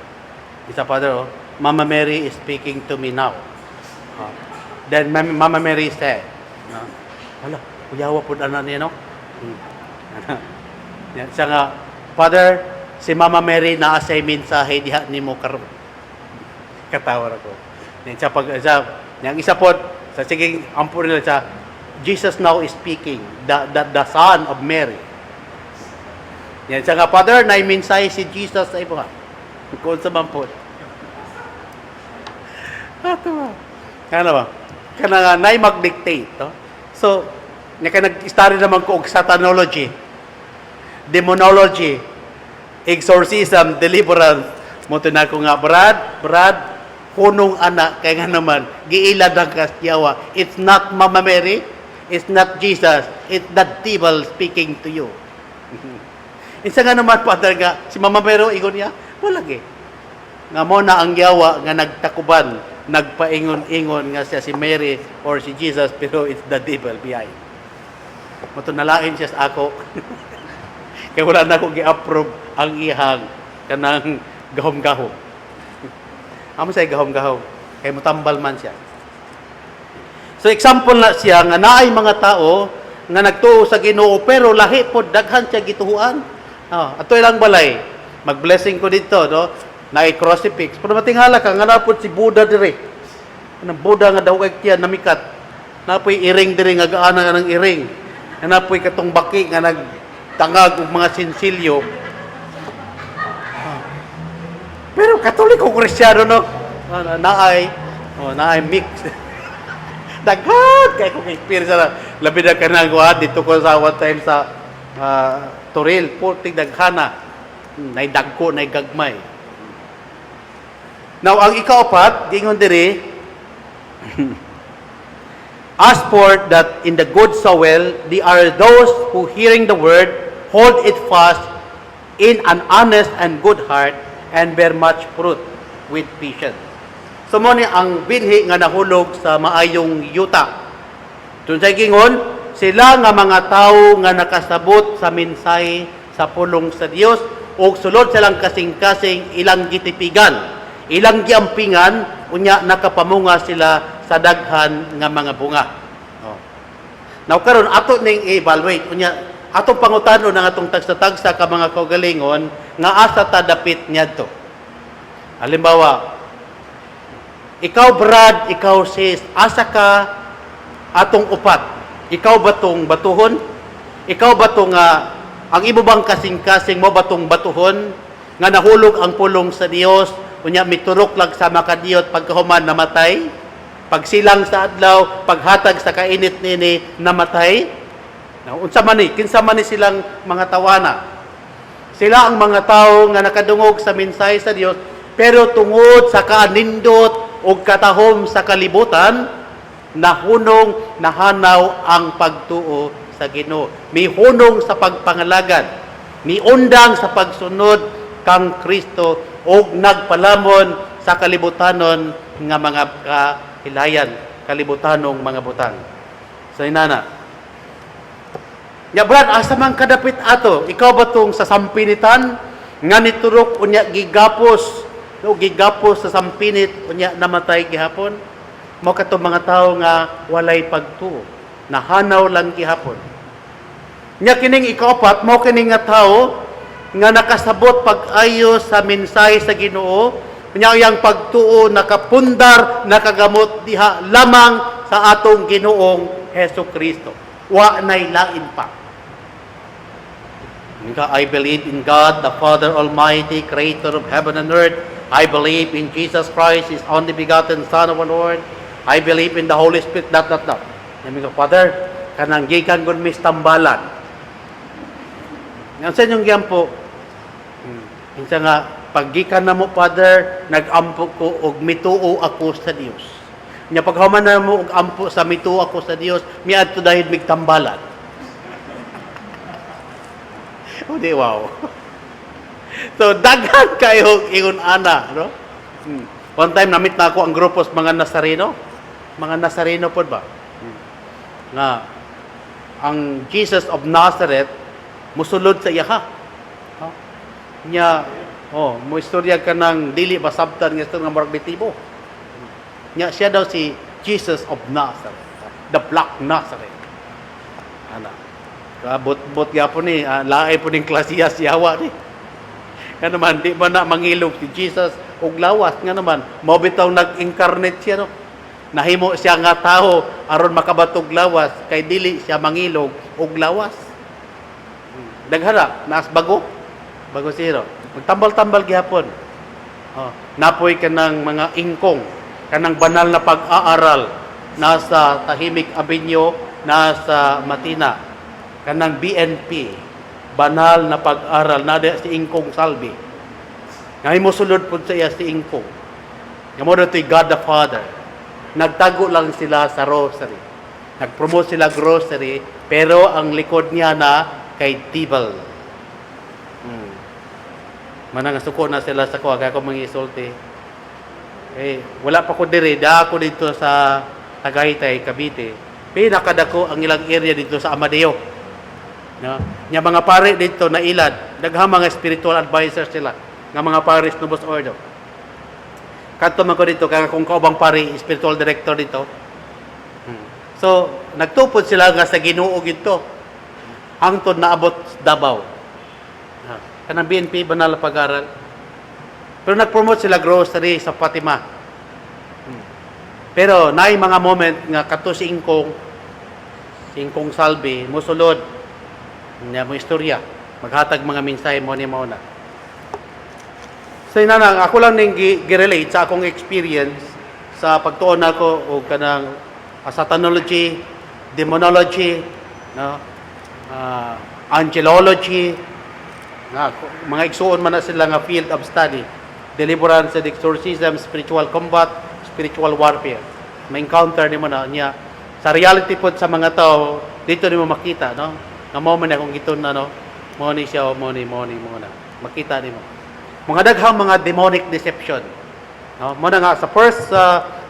Isa, Father, Mama Mary is speaking to me now. Then Mama Mary said, hala, kuyawa po na niya, no? Siya nga, Father, si Mama Mary na-asay mensahe diha ni mo karon. Katawar ako. Yang isa po, sa siging ampo nila siya, Jesus now is speaking, the Son of Mary. Yan siya nga, Father, na-mensahe si Jesus sa iba. Kung sa mampot. Ato ba? Kano ba? Kana nga, na mag-dictate. No? So, nag-study naman ko og satanology, demonology, exorcism, deliverance. Muto na ko nga, Brad, kunong anak, kaya nga naman, giilad ang kasyawa. It's not Mama Mary, it's not Jesus, it's the devil speaking to you. Isa nga naman, Father, nga, si Mama Mary, igon niya, wala gi. Nga mo na ang yawa nga nagtakuban, nagpaingon-ingon nga siya si Mary or si Jesus, pero it's the devil behind. Matunalain siya sa ako. Kaya wala na ako gi-approve ang ihang kanang gahom-gahom. Amo say gahom-gahom. Kaya mutambal man siya. So example na siya nga naay mga tao nga nagtuo sa Ginoo pero lahi pod daghan siya gituhuan. Ato ilang balay. Mag-blessing ko dito, no? Naay crucifix. Pero matingala ka, nga napod si Buddha dire. Ang Buddha nga daw kaya namikat. Napoy iring dire nga gaana nga ng iring. Napoy katong baki nga nagtangag og mga sinsilyo. Pero Katoliko Kristiyano, no? Naay mix. Daghan kay kung experience na labi na kanang dito ko sa one time sa Toril, puting daghana. Nay dagko, nay gagmay. Now, ang ikaapat, gingon diri, as for that in the good soil, they are those who hearing the word, hold it fast in an honest and good heart, and bear much fruit with patience. So, mo ni ang binhi nga nahulog sa maayong yuta. Doon sa gingon, sila nga mga tao nga nakasabot sa mensahe sa pulong sa Dios ug sulod silang kasing-kasing ilang gitipigan, ilang giampingan unya nakapamunga sila sa daghan nga mga bunga. Oh. Now karon ato ning evaluate unya atong pangutanon ng atong tagsa-tagsa ka mga kaugalingon nga asa ta dapit niadto. Halimbawa, ikaw Brad, ikaw sis, asa ka atong upat? Ikaw ba tong batuhon? Ikaw ba tong ang imo bang kasing-kasing mo ba tong batuhon nga nahulog ang pulong sa Dios unya miturok lang sa makadiyot pagkahuman namatay? Pagsilang sa adlaw, paghatag sa kainit nini namatay? Now, unsa man ni kinsa man ni silang mga tawana? Sila ang mga tao nga nakadungog sa mensahe sa Dios pero tungod sa kaanindot o katahom sa kalibutan, nahunong, nahanaw ang pagtuo sa Ginoo. Mihunong sa pagpangalagad, miundang sa pagsunod kang Kristo o nagpalamon sa kalibutanon nga mga kahilayan, kalibutanong mga butang. So inana. Ya Brad, asa man kadapit ato? Ikaw ba tong sa sampinitan nga niturok unya gigapos no gigapos sa sampinit unya namatay gihapon? Mao kadto mga tawo nga walay pagtuo, nahanaw lang gihapon. Nya kining ikapat mao kining nga tawo nga nakasabot pag-ayo sa mensahe sa Ginoo, unya yang pagtuo nakapundar, nakagamot diha lamang sa atong Ginoong Hesukristo. Wa nay lain pa. I believe in God, the Father Almighty, Creator of heaven and earth. I believe in Jesus Christ, His only begotten Son of our Lord. I believe in the Holy Spirit, that. Sabi ko, Father, kanang gikan gun mis tambalan. Yan sa inyong giyampo, minsan nga, paggikan na mo, Father, nag-ampo ko og mituo ako sa Dios. Nya paghuman na mo og ampo sa mituo ako sa Dios, miadto dahil mig tambalan. O di wow. So daghan kayo ingon ana, no? One time namit na ako ang grupo sa mga Nazareno. Mga Nazareno pod ba? Nga ang Jesus of Nazareth musulod sa iyaha. No? Nya mo istorya ka ng dili basabtan nga istorya nga murag bitibo. Nya siya daw si Jesus of Nazareth, the Black Nazareth. Ana. Kabot-bot gyapon ni laay po ning klasiya siyawa ni. Nga naman di ba na mangilog si Jesus og lawas nga naman mao bitaw nag-incarnate siya no. Nahimo siya nga tawo aron makabatog lawas kay dili siya mangilog og lawas. Daghara naas bago siro. Magtambal-tambal gyapon. Napoy kanang mga ingkong, kanang banal na pag-aaral nasa Tahimik Avenue, nasa Matina. Kanang BNP, banal na pag-aral na si Ingkong Salvi. Ngayon mo sulod po sa iya si Ingkong. Nga mo dito God the Father. Nagtago lang sila sa rosary. Nag-promote sila grocery, pero ang likod niya na kay Tibal. Manang suko na sila sa kuha, kaya ako mga isulti. Wala pa ko diri, ako dito sa Tagaytay, Cavite. Pinakadako ang ilang area dito sa Amadeo. No? Nya mga pare dito na ilad, daghang mga spiritual advisors sila, nga mga pares Novus Ordo. Kadto man ko dito kaya kung kaubang pare spiritual director dito. So, nagtupod sila nga sa Ginoo gito. Hangtod naabot Davao. Kanang BNP banal na pag-aral. Pero nag-promote sila grocery sa Fatima. Pero naay mga moment nga kato si Ingkong Salvi mosulod niya mo istorya, maghatag mga mensahe mo ni Mona. So inana, ako lang ning gi-relate sa akong experience sa pagtuon ako o kanang satanology, demonology, no? Angelology, mga igsuon man na sila nga field of study, deliverance and exorcism, spiritual combat, spiritual warfare. May encounter ni mo na niya sa reality po sa mga tao dito ni mo makita, no? Nga mo man akong giton na no, mo ni siya mo na makita nimo mga daghang mga demonic deception, no? Mo na nga sa first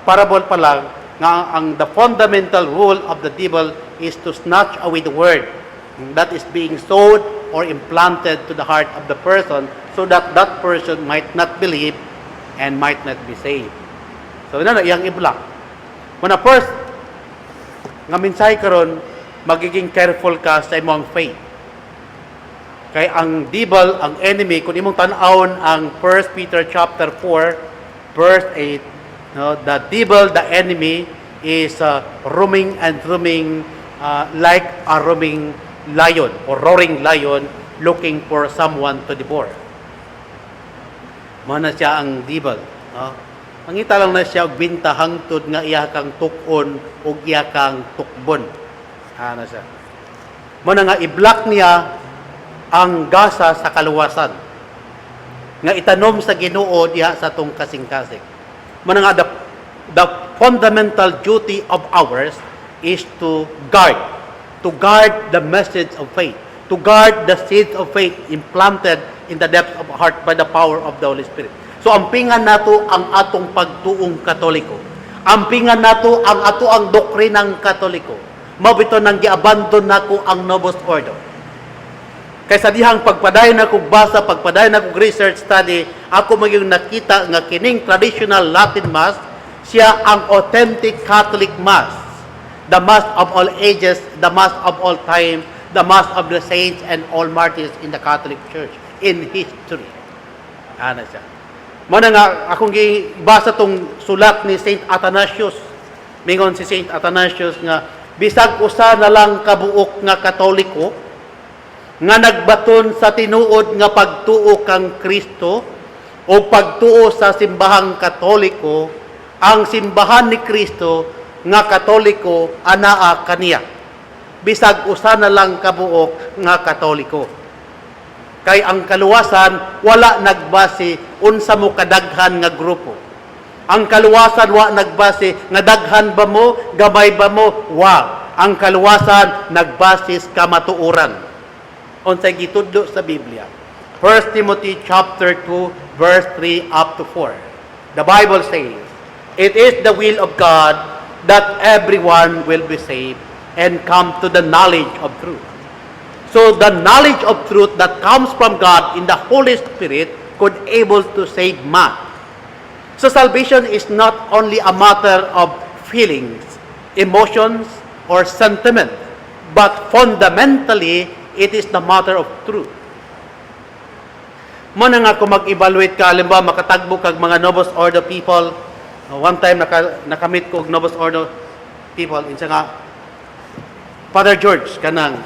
parable pa lang nga ang the fundamental rule of the devil is to snatch away the word that is being sowed or implanted to the heart of the person so that that person might not believe and might not be saved. So, iyang i-block. When first, nga minsay karon, magiging careful ka sa imong faith. Kay ang devil, ang enemy, kung imong tan-awon ang 1 Peter chapter 4, verse 8, no, the devil, the enemy, is roaming and roaming like a roaming lion or roaring lion looking for someone to devour. Mao na siya ang devil. No? Mangita lang na siya og binta hangtod nga iya kang tukon o iya kang tukbon. Ana siya. Mao na nga i-block niya ang gasa sa kaluwasan nga itanom sa Ginoo diha sa tong kasing-kasing. Mao na nga the fundamental duty of ours is to guard the message of faith, to guard the seeds of faith implanted in the depths of our heart by the power of the Holy Spirit. So ampingan nato ang atong pagtuong Katoliko. Ampingan nato ang ato ang doktrinang Katoliko. Mabito nang giabandon nako ang Novus Ordo. Kaysa dihang pagpadayon ako basa, pagpadayon ako research study, ako maging nakita nga kining traditional Latin Mass, siya ang authentic Catholic Mass. The Mass of all ages, the Mass of all time, the Mass of the saints and all martyrs in the Catholic Church in history. Ano siya? Muna nga, akong gibasa tong sulat ni Saint Athanasius. Mingon si Saint Athanasius nga, bisag usa na lang kabuok nga Katoliko, nga nagbaton sa tinuod nga pagtuo kang Kristo o pagtuo sa simbahang Katoliko, ang simbahan ni Kristo nga Katoliko anaa kaniya. Bisag usa na lang kabuok nga Katoliko. Kay ang kaluwasan wala nagbase unsa mo kadaghan nga grupo. Ang kaluwasan wala nagbase nga daghan ba mo, gabay ba mo, wa. Ang kaluwasan nagbase sa kamatuoran. Unsay gitudlo sa Biblia. 1 Timothy chapter 2 verse 3 up to 4. The Bible says, "It is the will of God that everyone will be saved and come to the knowledge of truth." So the knowledge of truth that comes from God in the Holy Spirit could able to save man. So salvation is not only a matter of feelings, emotions, or sentiment, but fundamentally it is the matter of truth. Muna nga kung mag-evaluate ka, halimbawa makatagbo kag mga Novus Ordo people. One time nakamit ko og Novus Ordo people, insa nga Father George kanang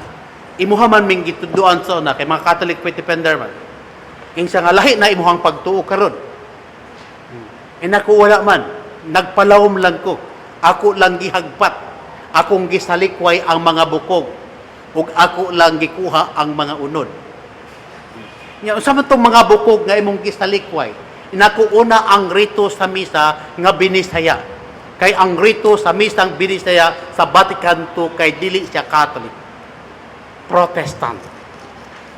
imuha man ming gituduan sa una kay mga Catholic faith defender man. Insa nga lahi na imuhang pagtuo karon. Inako wala man, nagpalawom lang ko. Ako lang gihagpat. Akong gisalikway ang mga bukog. Ug ako lang gikuha ang mga unod. Nya unsa man tong mga bukog nga imong gisalikway? Inako una ang rito sa misa nga binisaya. Kay ang rito sa misang binisaya sa Vatican II kay dili siya Catholic. Protestant.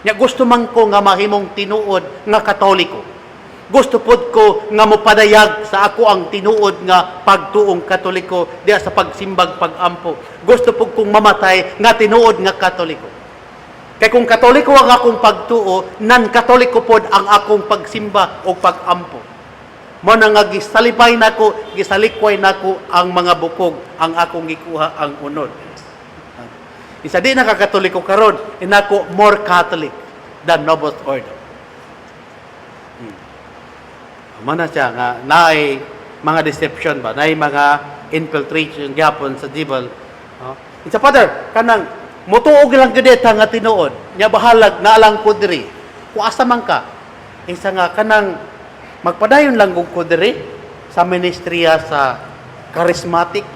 Nya gusto man ko nga mahimong tinuod nga Katoliko. Gusto pod ko nga mopadayag sa ako ang tinuod nga pagtuong Katoliko diha sa pagsimbag pagampo. Gusto pod kong mamatay nga tinuod nga Katoliko. Kay kung Katoliko ang akong pagtuo, nan-Katoliko pod ang akong pagsimba o pagampo. Mao na nga gisalipay nako, gisalikway nako ang mga bukog, ang akong gikuha ang unod. Isa di nakakatoliko karon, inako more Catholic than Novus Ordo. Mana siya nga naay mga deception ba, naay mga infiltration gyapon sa devil. Isa Father, kanang mutuog lang gid ta nga tinuod, nya bahalag na alang ko diri. Ku asa man ka? Isa nga kanang magpadayon lang gug ko diri sa ministriya sa charismatic.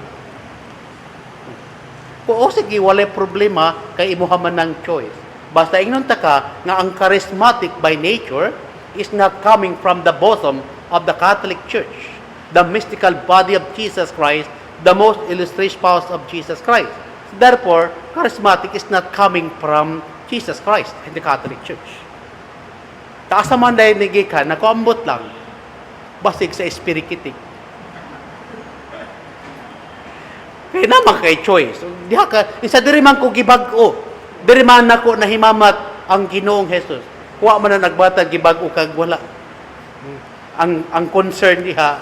O sige, walay problema kay imuha man ng choice. Basta ingnon ta ka nga ang charismatic by nature is not coming from the bosom of the Catholic Church, the mystical body of Jesus Christ, the most illustrious spouse of Jesus Christ. Therefore, charismatic is not coming from Jesus Christ and the Catholic Church. Taasa man dahil nigikan, nakuambot lang, basig sa espirikitik. naman kay choice. Diha ka, isa diri man ko gibag-o. Diri man nako nahimamat ang Ginoong Hesus. Wa man na nagbata gibag-o kag wala. Ang concern diha,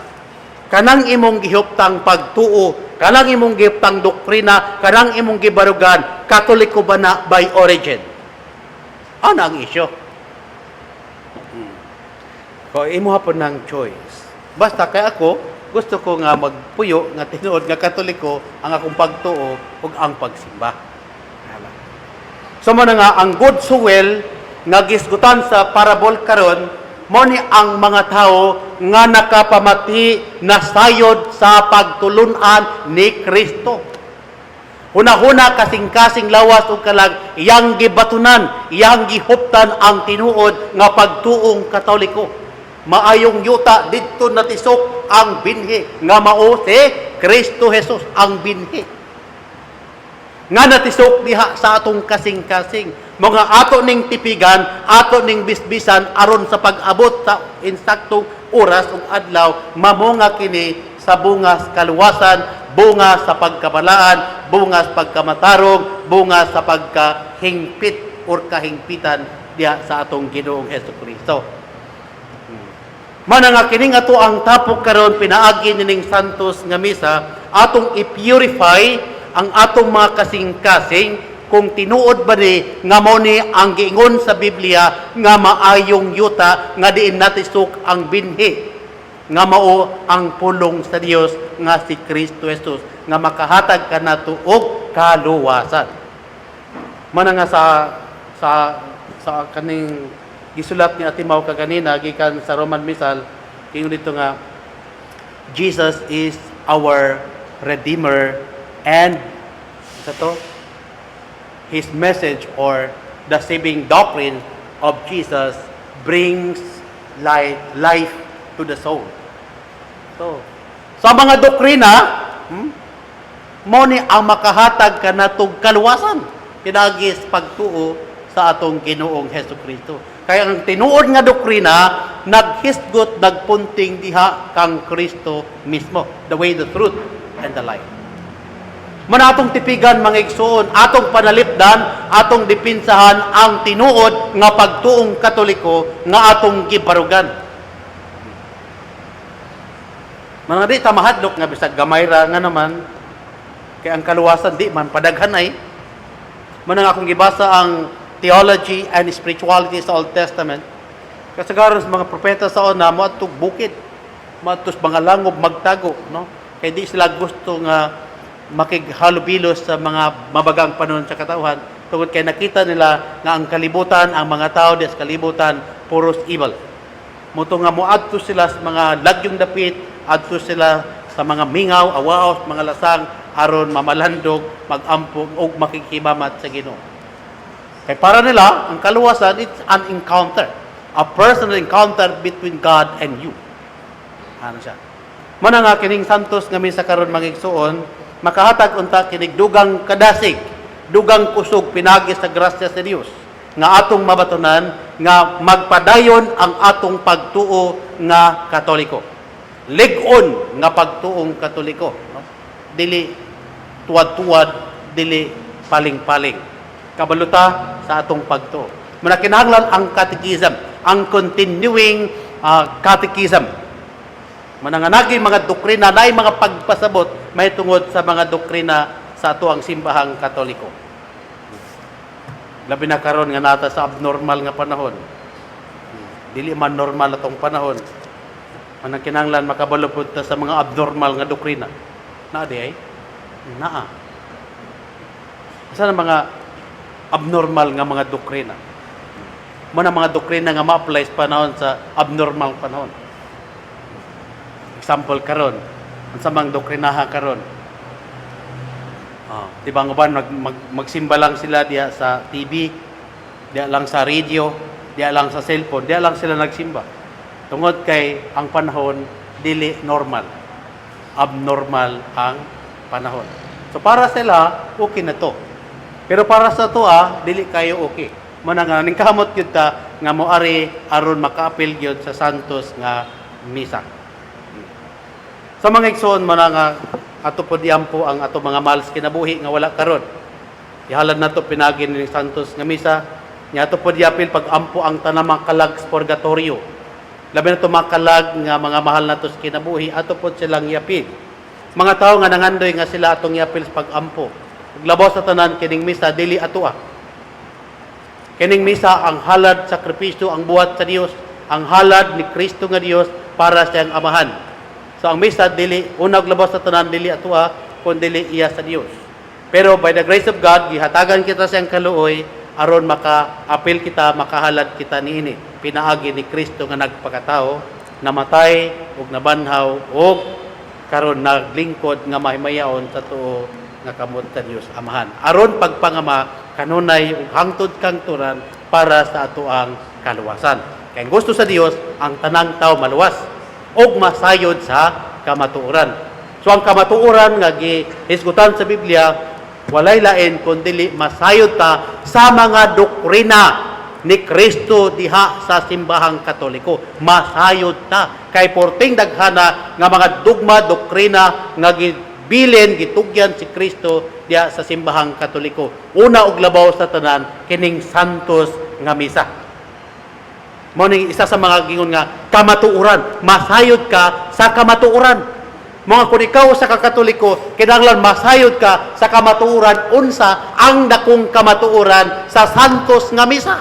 kanang imong gihuptang pagtuo, kanang imong gihuptang doktrina, kanang imong gibarugan, Katoliko ba na by origin? Ano ang isyo? So, imo hapon ng choice. Basta kay ako, gusto ko nga magpuyo, nga tinuod, nga Katoliko, ang akong pagtuo, ug ang pagsimba. So, mo na nga, ang good soil, nga gisgutan sa parabol karon, mo ni ang mga tao nga nakapamati na sayod sa pagtulunan ni Kristo. Huna-huna kasing-kasing lawas ug kalag iyang gibatunan, iyang gihuptan ang tinuod nga pagtuong Katoliko. Maayong yuta didto natisok ang binhi nga mao si Kristo Jesus ang binhi. Nga natisok diha sa atong kasing-kasing mga ato ning tipigan, ato ning bisbisan aron sa pag-abot sa insaktong oras ug adlaw mamunga kini sa bunga sa kaluwasan, bunga sa pagkabalaan, bunga sa pagkamatarong, bunga sa pagkahingpit or kahingpitan diha sa atong Ginoong Hesukristo. Mana nga kining ato ang tapok karon pinaagi nining santos nga misa atong i-purify ang atong mga kasing-kasing kung tinuod ba ni nga mo ni ang giingon sa Biblia nga maayong yuta nga diin natisok ang binhi nga mao ang pulong sa Dios nga si Kristo Jesus nga makahatag kanato og kaluwasan. Mana nga sa kaning gisulat ni Atimaw kaganina gikan sa Roman Misal ingon dito nga Jesus is our Redeemer and to His message or the saving doctrine of Jesus brings life to the soul. So, sa mga doktrina, mo ni ang makahatag kanatong kaluwasan pinagis pagtuo sa atong Ginoong Hesukristo. Kaya ang tinuod nga doktrina naghisgot nagpunting diha kang Kristo mismo, the way, the truth, and the life. Man atong tipigan mga igsoon, atong panalipdan, atong dipinsahan ang tinuod nga pagtuong Katoliko nga atong gibarugan. Mga di ta mahadlok nga bisag gamay ra nga naman kay ang kaluwasan di man padaghanay. Man ang akong gibasa ang theology and spirituality sa Old Testament. Kasagaran sa mga propeta sa una mo atong bukid, matus mga langob magtago, no? Kay di sila gusto nga makighalubilos sa mga mabagang panahon sa katauhan tungod kay nakita nila nga ang kalibutan, ang mga tao des kalibutan puros evil. Muto nga moadto sila sa mga lagyong dapit, adto sila sa mga mingaw, awaos, mga lasang aron mamalandog, magampog ug makikimamat sa Ginoo. Kay para nila ang kaluwasan it's an encounter, a personal encounter between God and you. Ano siya? Muna nga kining santos nga misa karon mga igsoon, makahatag unta kinig dugang kadasig, dugang kusog pinagi sa grasya sa Dios nga atong mabatunan nga magpadayon ang atong pagtuo nga Katoliko. Lig-on nga pagtuong Katoliko, no? Dili tuwad-tuwad, dili paling-paling. Kabaluta sa atong pagtuo. Muna kinahanglan ang catechism, ang continuing catechism. Mananganagi mga doktrina na mga pagpasabot may tungod sa mga doktrina sa ato ang simbahang Katoliko. Labi na karon nga nata sa abnormal nga panahon. Dili man normal atong panahon. Manang kinahanglan makabalupod ta sa mga abnormal nga doktrina. Naa di ay? Naa. Asa na mga abnormal nga mga doktrina? Muna mga doktrina nga ma-apply sa panahon sa abnormal panahon. Example karon, unsa mang doktrinaha karon. Di ba nga magsimba lang sila diya sa TV, diya lang sa radio, diya lang sa cellphone, diya lang sila nagsimba. Tungod kay ang panahon dili normal. Abnormal ang panahon. So para sila okay na to. Pero para sa tuwa dili kayo okay. Muna nga ning kamot gyud ta nga moari aron makaapil gyud sa santos nga misa. Sa mga igsoon man nga ato po diampo ang ato mga mahal sa kinabuhi nga wala karon. Ihalad nato pinagi ni Santos nga misa, nya ato po diapil pag-ampo ang tanang kalag sa purgatorio. Labi na ito makalag nga mga mahal nato sa kinabuhi, ato po silang yapil. Mga tao nga nangandoy nga sila atong yapil sa pag-ampo. Paglabaw sa tanan, kining misa, dili ato Kining misa, ang halad sakripisyo, ang buhat sa Dios, ang halad ni Kristo nga Dios para sa iyang amahan. So ang misa, dili, unag labaw sa tanan, dili ato kundi dili iya sa Dios. Pero by the grace of God, gihatagan kita sa iyang kaluoy, aron maka-apil kita, makahalad kita niini. Pinaagi ni Kristo nga nagpakatao, namatay, ug nabanhaw, ug karon naglingkod nga mahimayaon sa tuo nga kamot sa Dios Amahan. Aron pagpangama kanunay ug hangtod kang turan para sa atoang kaluwasan. Kay gusto sa Dios ang tanang tao maluwas ug masayod sa kamatuoran. So ang kamatuoran nga gihisgutan sa Biblia walay lain kundi masayod ta sa mga doktrina ni Kristo diha sa simbahang Katoliko. Masayod ta kay porting daghana nga mga dogma, doktrina nga bilin gitugyan si Kristo diha sa simbahang Katoliko. Una og labaw sa tanan kining santos nga misa. Mao ning isa sa mga gingon nga kamatuoran, masayod ka sa kamatuoran. Mga kung ikaw sa Katoliko, kinahanglan masayod ka sa kamatuoran unsa ang dakong kamatuoran sa santos nga misa.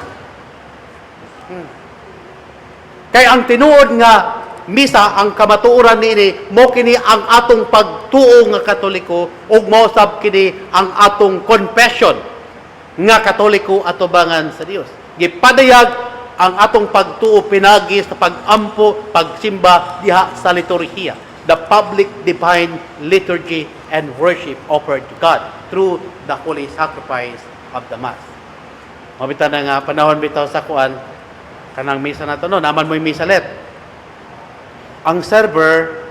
Kay ang tinuod nga misa ang kamatuoran niini mo kini ang atong pagtuo nga Katoliko ug mao sab kini ang atong confession nga Katoliko atubangan sa Dios. Gipadayag ang atong pagtuo pinagi sa pagampo, pagsimba diha sa liturhiya, the public divine liturgy and worship offered to God through the holy sacrifice of the Mass. Mabita na nga panahon bitaw sa kuan kanang misa nato no, naman mo misalet. Ang server,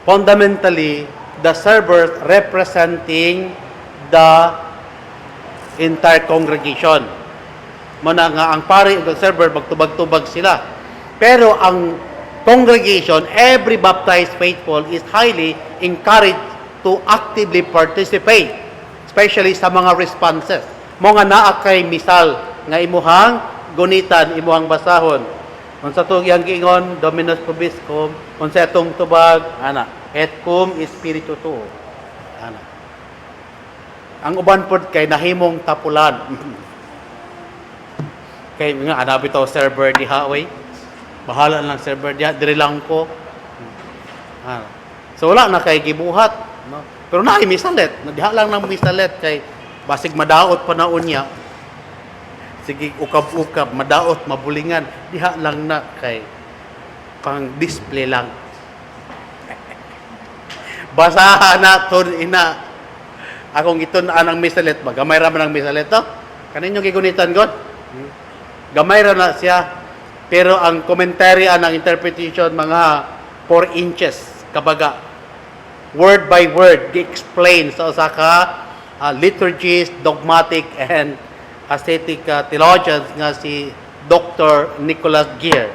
fundamentally, the server representing the entire congregation. Muna nga, ang pari ug server, magtubag-tubag sila. Pero ang congregation, every baptized faithful is highly encouraged to actively participate, especially sa mga responses. Mga naa kay misal, nga imuhang gunitan, imuhang basahon. Kung sa itong iyang giingon, Dominus Vobiscum, kung sa itong tubag, et cum Espiritu tuo. Ang uban po kay nahimong tapulan. Kay nga, anabi ito, server di haway. Bahala lang server diha, diri lang ko. So wala na kay gibuhat. No? Pero naay misalet. Diha lang ng misalet kay basig madaot pa naon niya. Sige, ukab-ukab, madaot, mabulingan. Diha lang na kay pang display lang. Basahan na to ina. Akong itun-an ang misalet ba? Gamay ra man ang misalet to. Kaninyo gigunitan god. Gamay ra na siya. Pero ang commentary ang interpretation mga 4 inches kabaga. Word by word gi-explain sa usa ka liturgies, dogmatic and ascetic theologians nga si Dr. Nicholas Gear.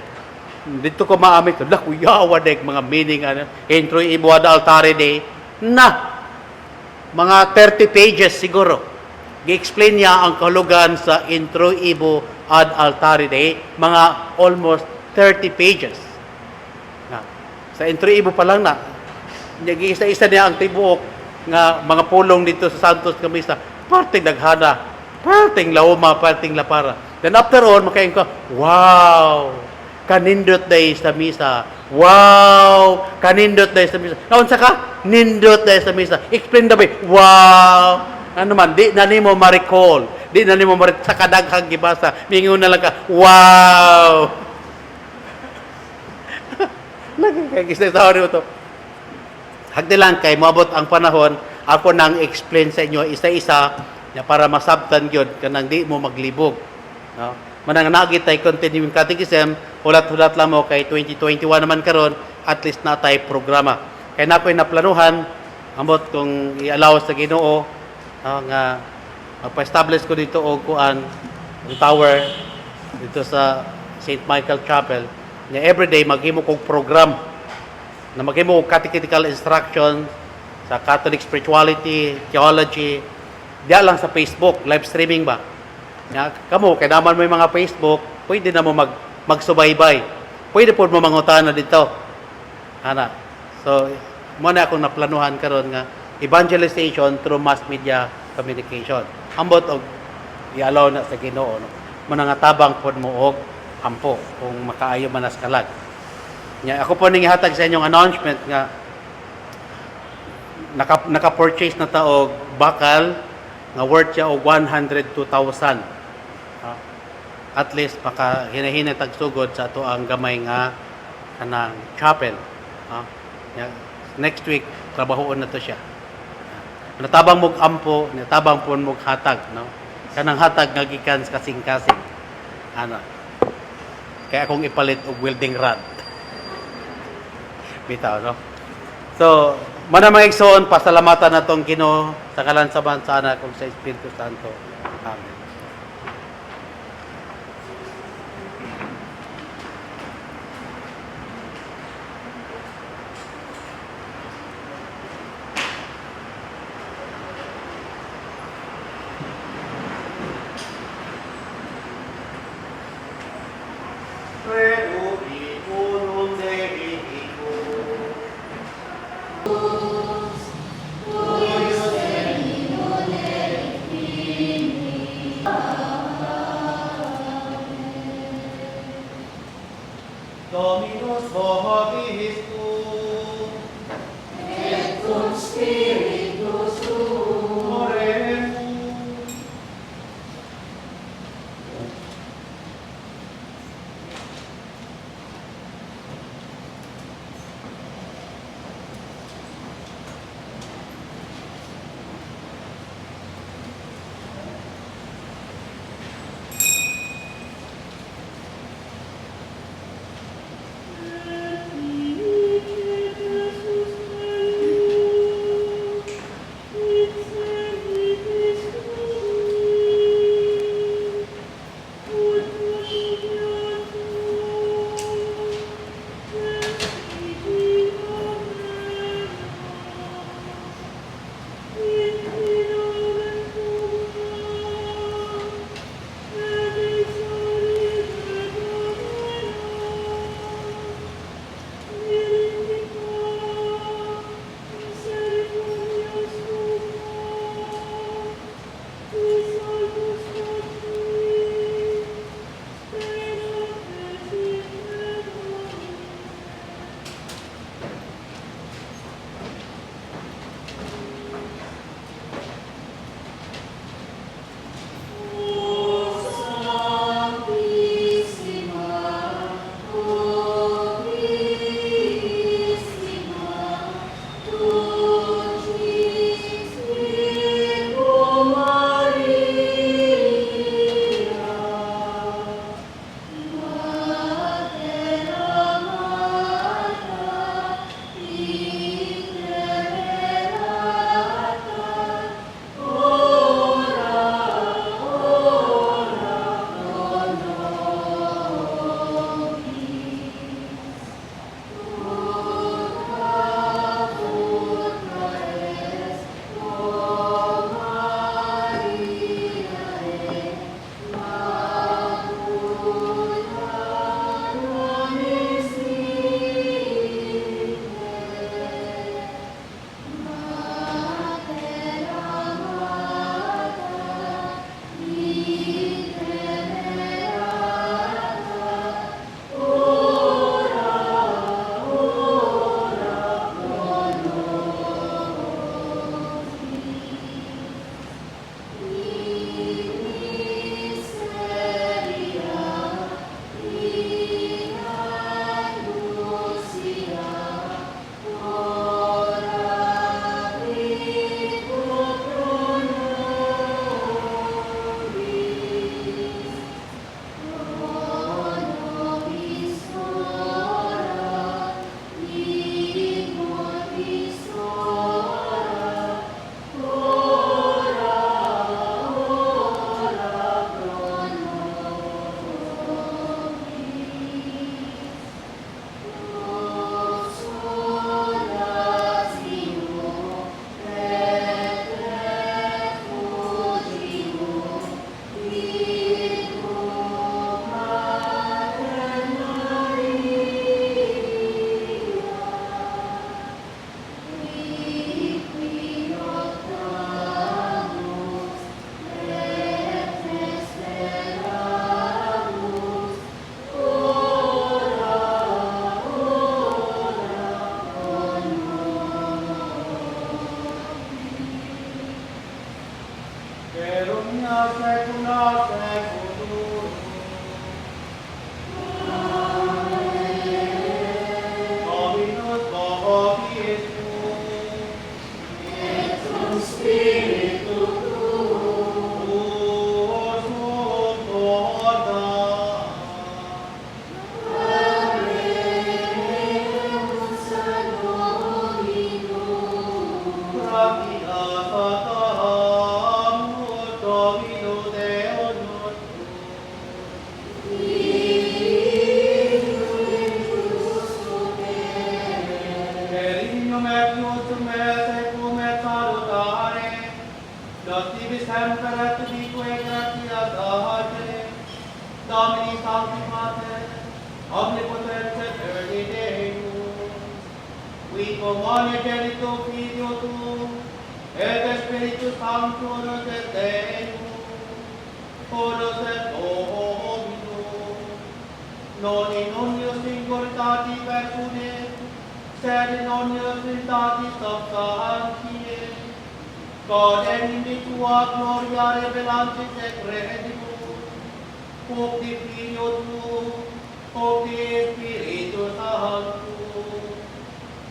Dito ko maamit, kuyawa dek mga meaning intro ibo ad altare day na mga 30 pages siguro. Gi-explain niya ang kahulugan sa intro ibo ad altare day, mga almost 30 pages. Na, sa intro ibo pa lang na, isa-isa niya ang tibuok nga mga pulong dito sa Santos Kamisa, parting daghana, parting lauma, parting lapara. Then after all, makain ko, wow! Kanindot day sa misa. Wow! Kanindot day sa misa. Naunsa ka? Nindot day sa misa. Explain dabi. Wow! Ano man, di na nimo ma-recall. Di na nimo sa kadaghang gibasa. Mingon na lang ka, wow! Lagi kay isa-isa rin ito. Hagdi lang kay moabot ang panahon, ako nang explain sa inyo isa-isa para masabtan yun, kanang di mo maglibog. No? Manang nagitay continuing catechism, hulat-hulat lang mo kay 2021 naman karon, at least na tayo programa. Kaya na ko'y naplanuhan, ambot kung i-allow sa Ginoo, nga magpa-establish ko dito o kuan, ang tower, dito sa St. Michael Chapel, na everyday maghimo kong program, na maghimo kong catechetical instruction sa Catholic spirituality, theology, diya lang sa Facebook, live streaming ba? Ya, kamo, kaya naman may mga Facebook, pwede na mo magsubaybay. Pwede po mo mangutana dito. Ana. So, mo na akong naplanuhan karon nga evangelization through mass media communication. Ambot og i-allow na sa Ginoo no. Mo nga tabang pod mo og ampo kung makaayo man as kalag. Nya ako po ning ihatag sa inyong announcement nga naka-purchase na ta og bakal nga worth siya og 102,000. At least maka hinahinay tagsugod sa ato ang gamay nga kanang chapel. Next week trabahoon na to siya. Natabang mog ampo, natabang pon mog hatag, no? Kanang hatag nga gikan sa kasing-kasing. Ana. Kaya akong ipalit og welding rod. Bitaw, no? So, manamang igsoon, pasalamatan na itong Ginoo sa kalansaban sa anak kung sa Espiritu Santo. Amen. Dominus vobiscum, et cum spiritu suo. oremus. Quale Genito Filio tu, et Spiritus Sanctus et Deus, Todos et Dominus, non in omnio singultati persone, sed in omnio trinitate substantiae, Godem in tua gloria revelantis et credimus, hoc de Filio tu, hoc de Spiritus Sanctus,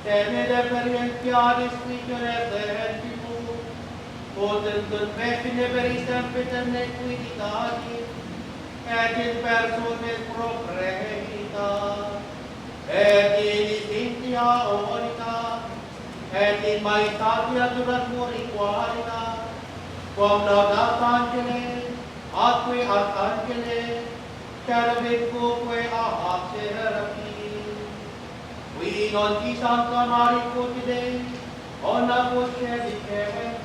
tene deferentiaris Scriptures sentibus, potentum mecine veristem petem nequiditatis, et in persones proprietas, et in distinctia oritas, et in maestatia durat mori qualitas, quam laudat angeles, atque archangeles, cherubimque ab seraphim, qui non ti sancta Maria Cotide, ona voce dicenti,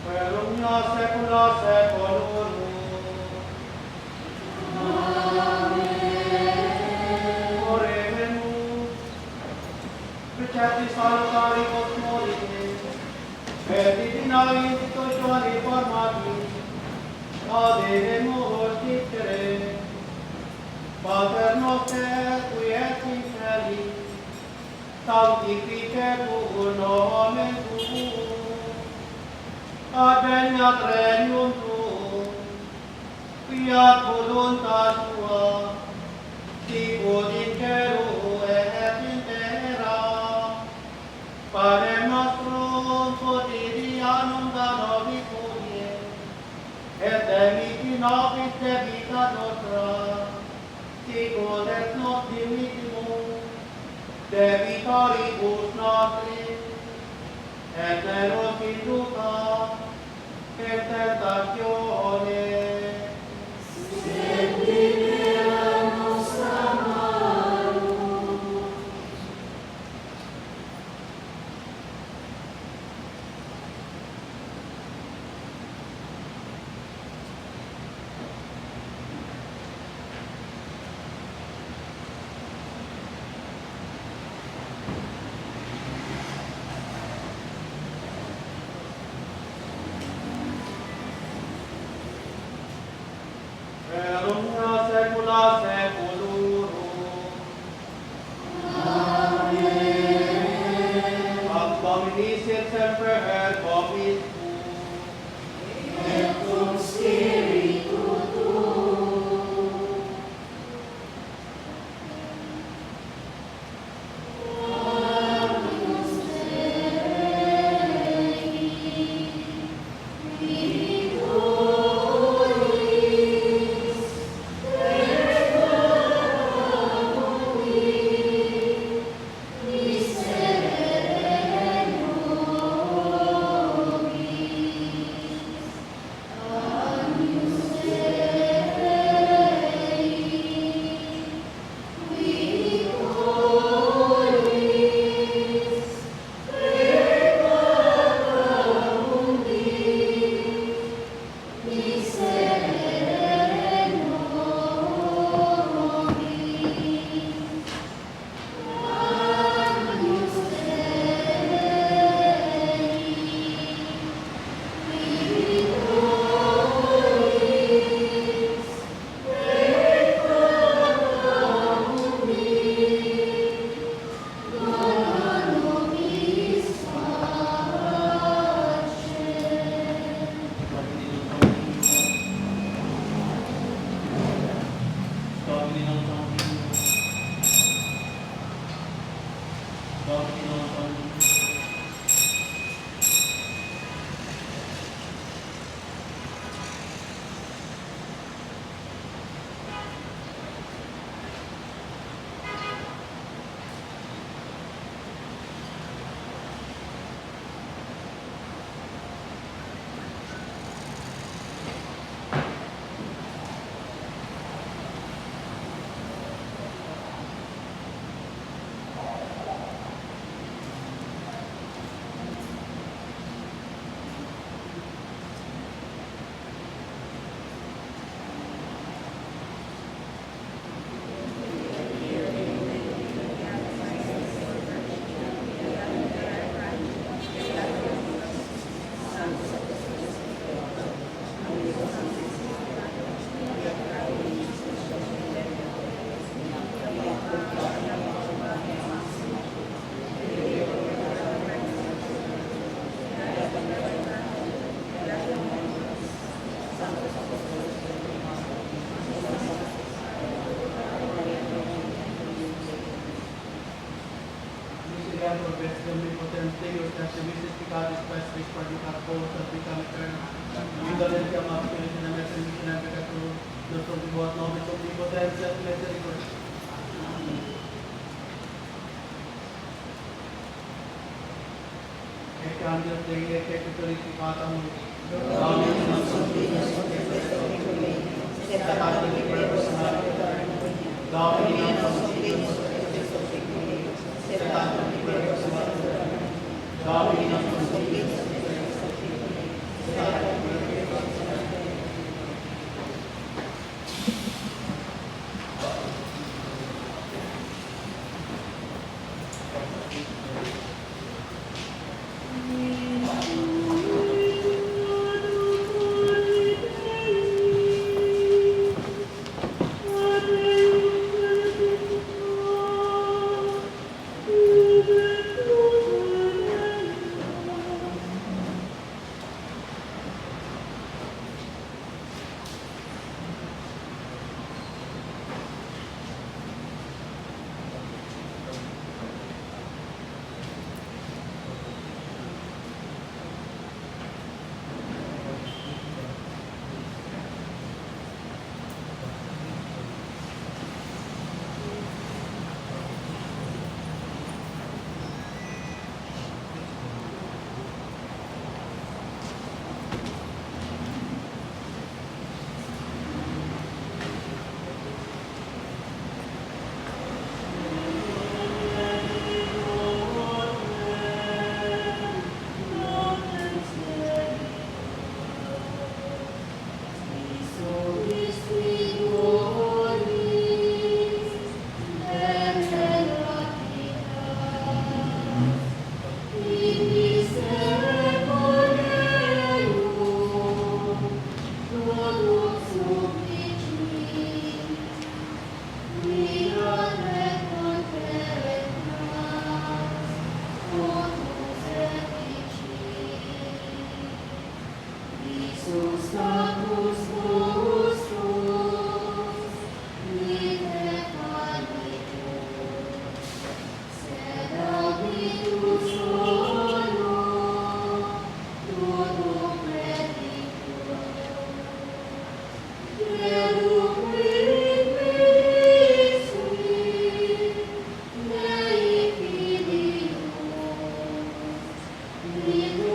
Velumnia secula seculorum. Oremus, precepti salutari cosmolite, et divina institutione formati, aderemus dicere, Pater noster, qui et in celis, sanctificetur nomen tuum, adveniat regnum tuum, fiat voluntas tua, sicut in cielo et in terra. Panem nostrum quotidianum da nobis hodie, et dimitti nobis debita nostra, sicut et nos dimittimus debitoribus nostris, et ne nos induca in tentatione, Velumnia secula seculorum. Amen. Ac Domini sit semper et vobis tuum. Et cum spiritu tuum. Agnus Dei, victoris, miserere nobis. Agnus omnipotens Deus, that the visis peccatis presbis particat post and become eternal. Indolentiam absolutum in the mission and peccatum, nostrum vivat nobis omnipotens et misericordiae. Ecce Angelus Dei, ecce purificatam Domini nostrum Deus, et ad personam Domini nostrum Deus, et ad personam Domini nostrum Deus, et Amen.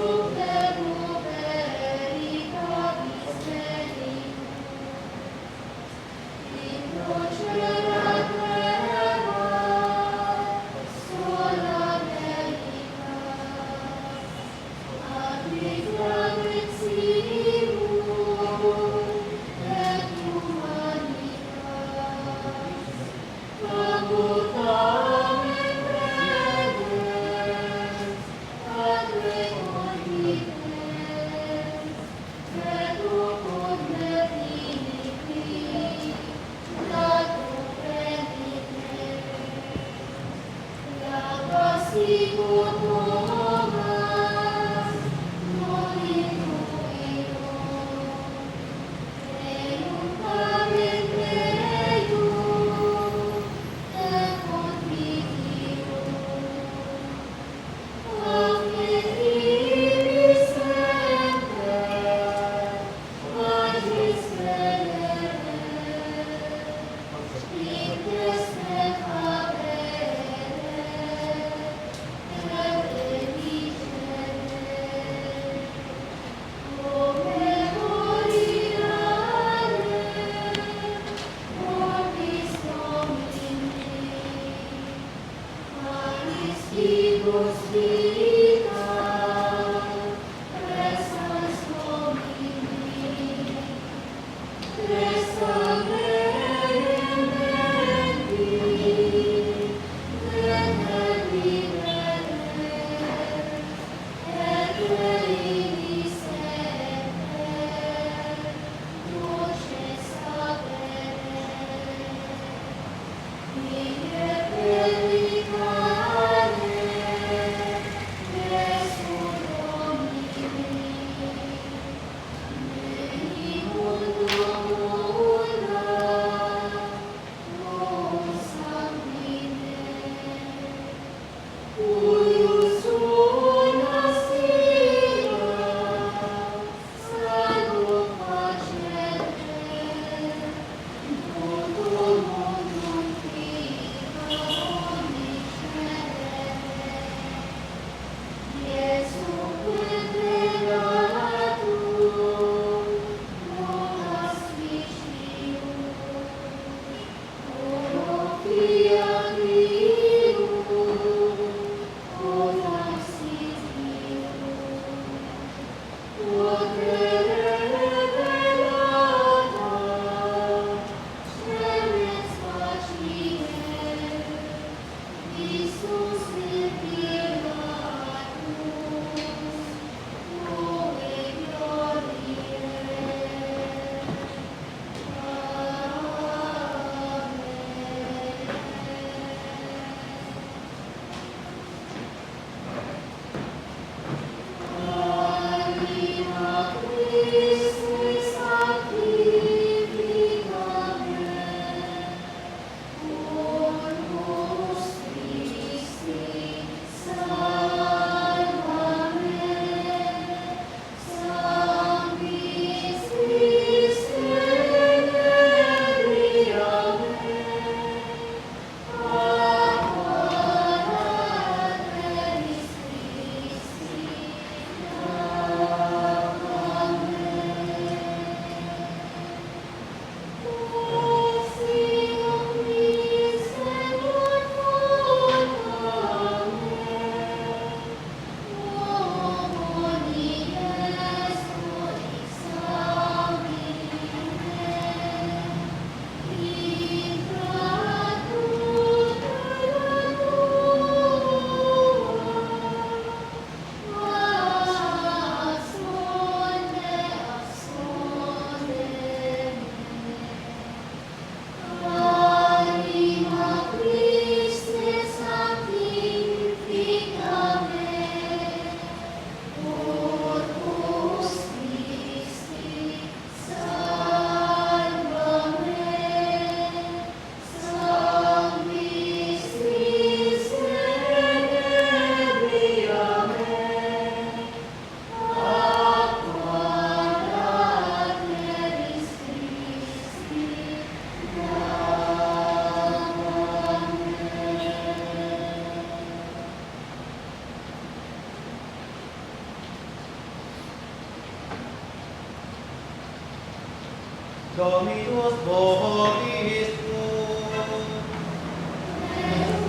Dominus vobiscum.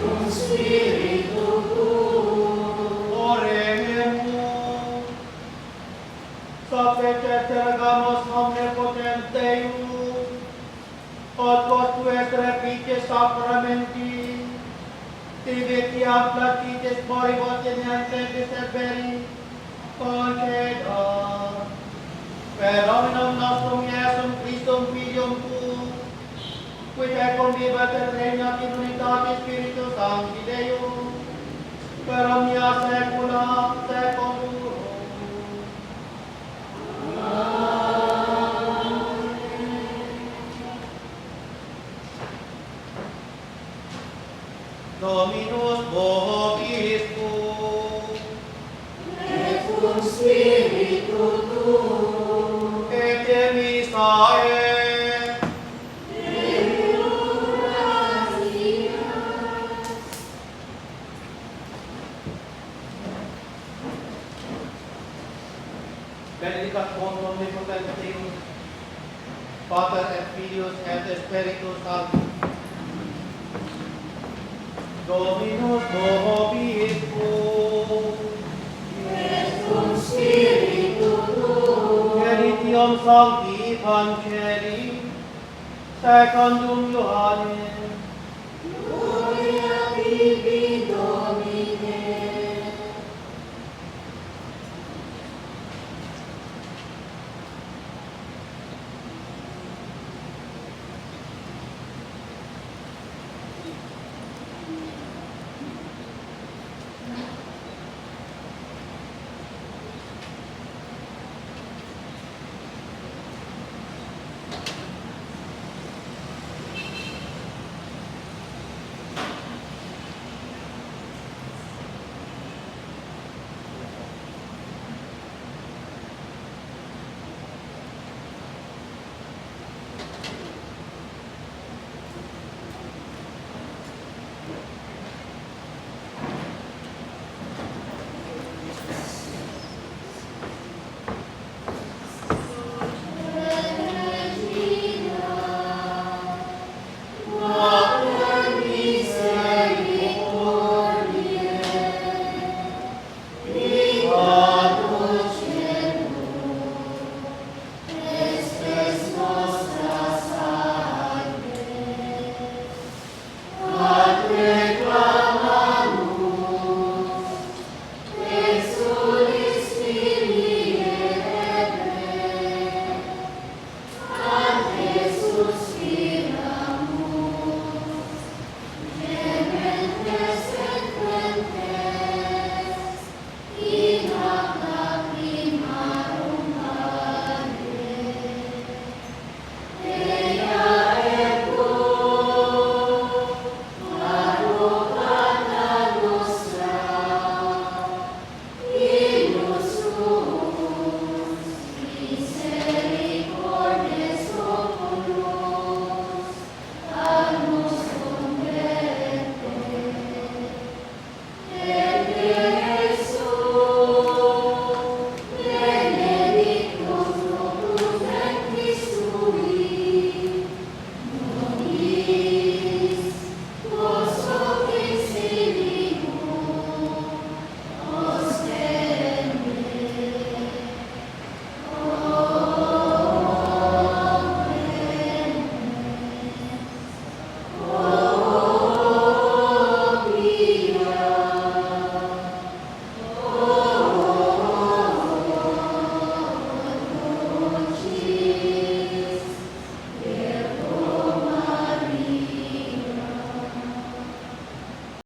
Cum spiritu tuo. Oremus. Sapete tergamos omnipotens Deus, od postu est repice sacramenti, divitiam platitis moribus in antentis verberi, conceda. Per nominum nostrum Iesum Christum Filium tuum, qui te convivat et regnat in unitate Spiritus Sancti Deus, per omnia saecula saeculorum. Dominus vobiscum. Et cum spiritu tuo. Et emisae. Benedicat bonum omnipotens Deus, Pater et Filius et Spiritus Sanctus. Dominus vobiscum. Et cum spiritu tuo. Editium Sancti Evangelii secundum Ioannem. Gloria tibi,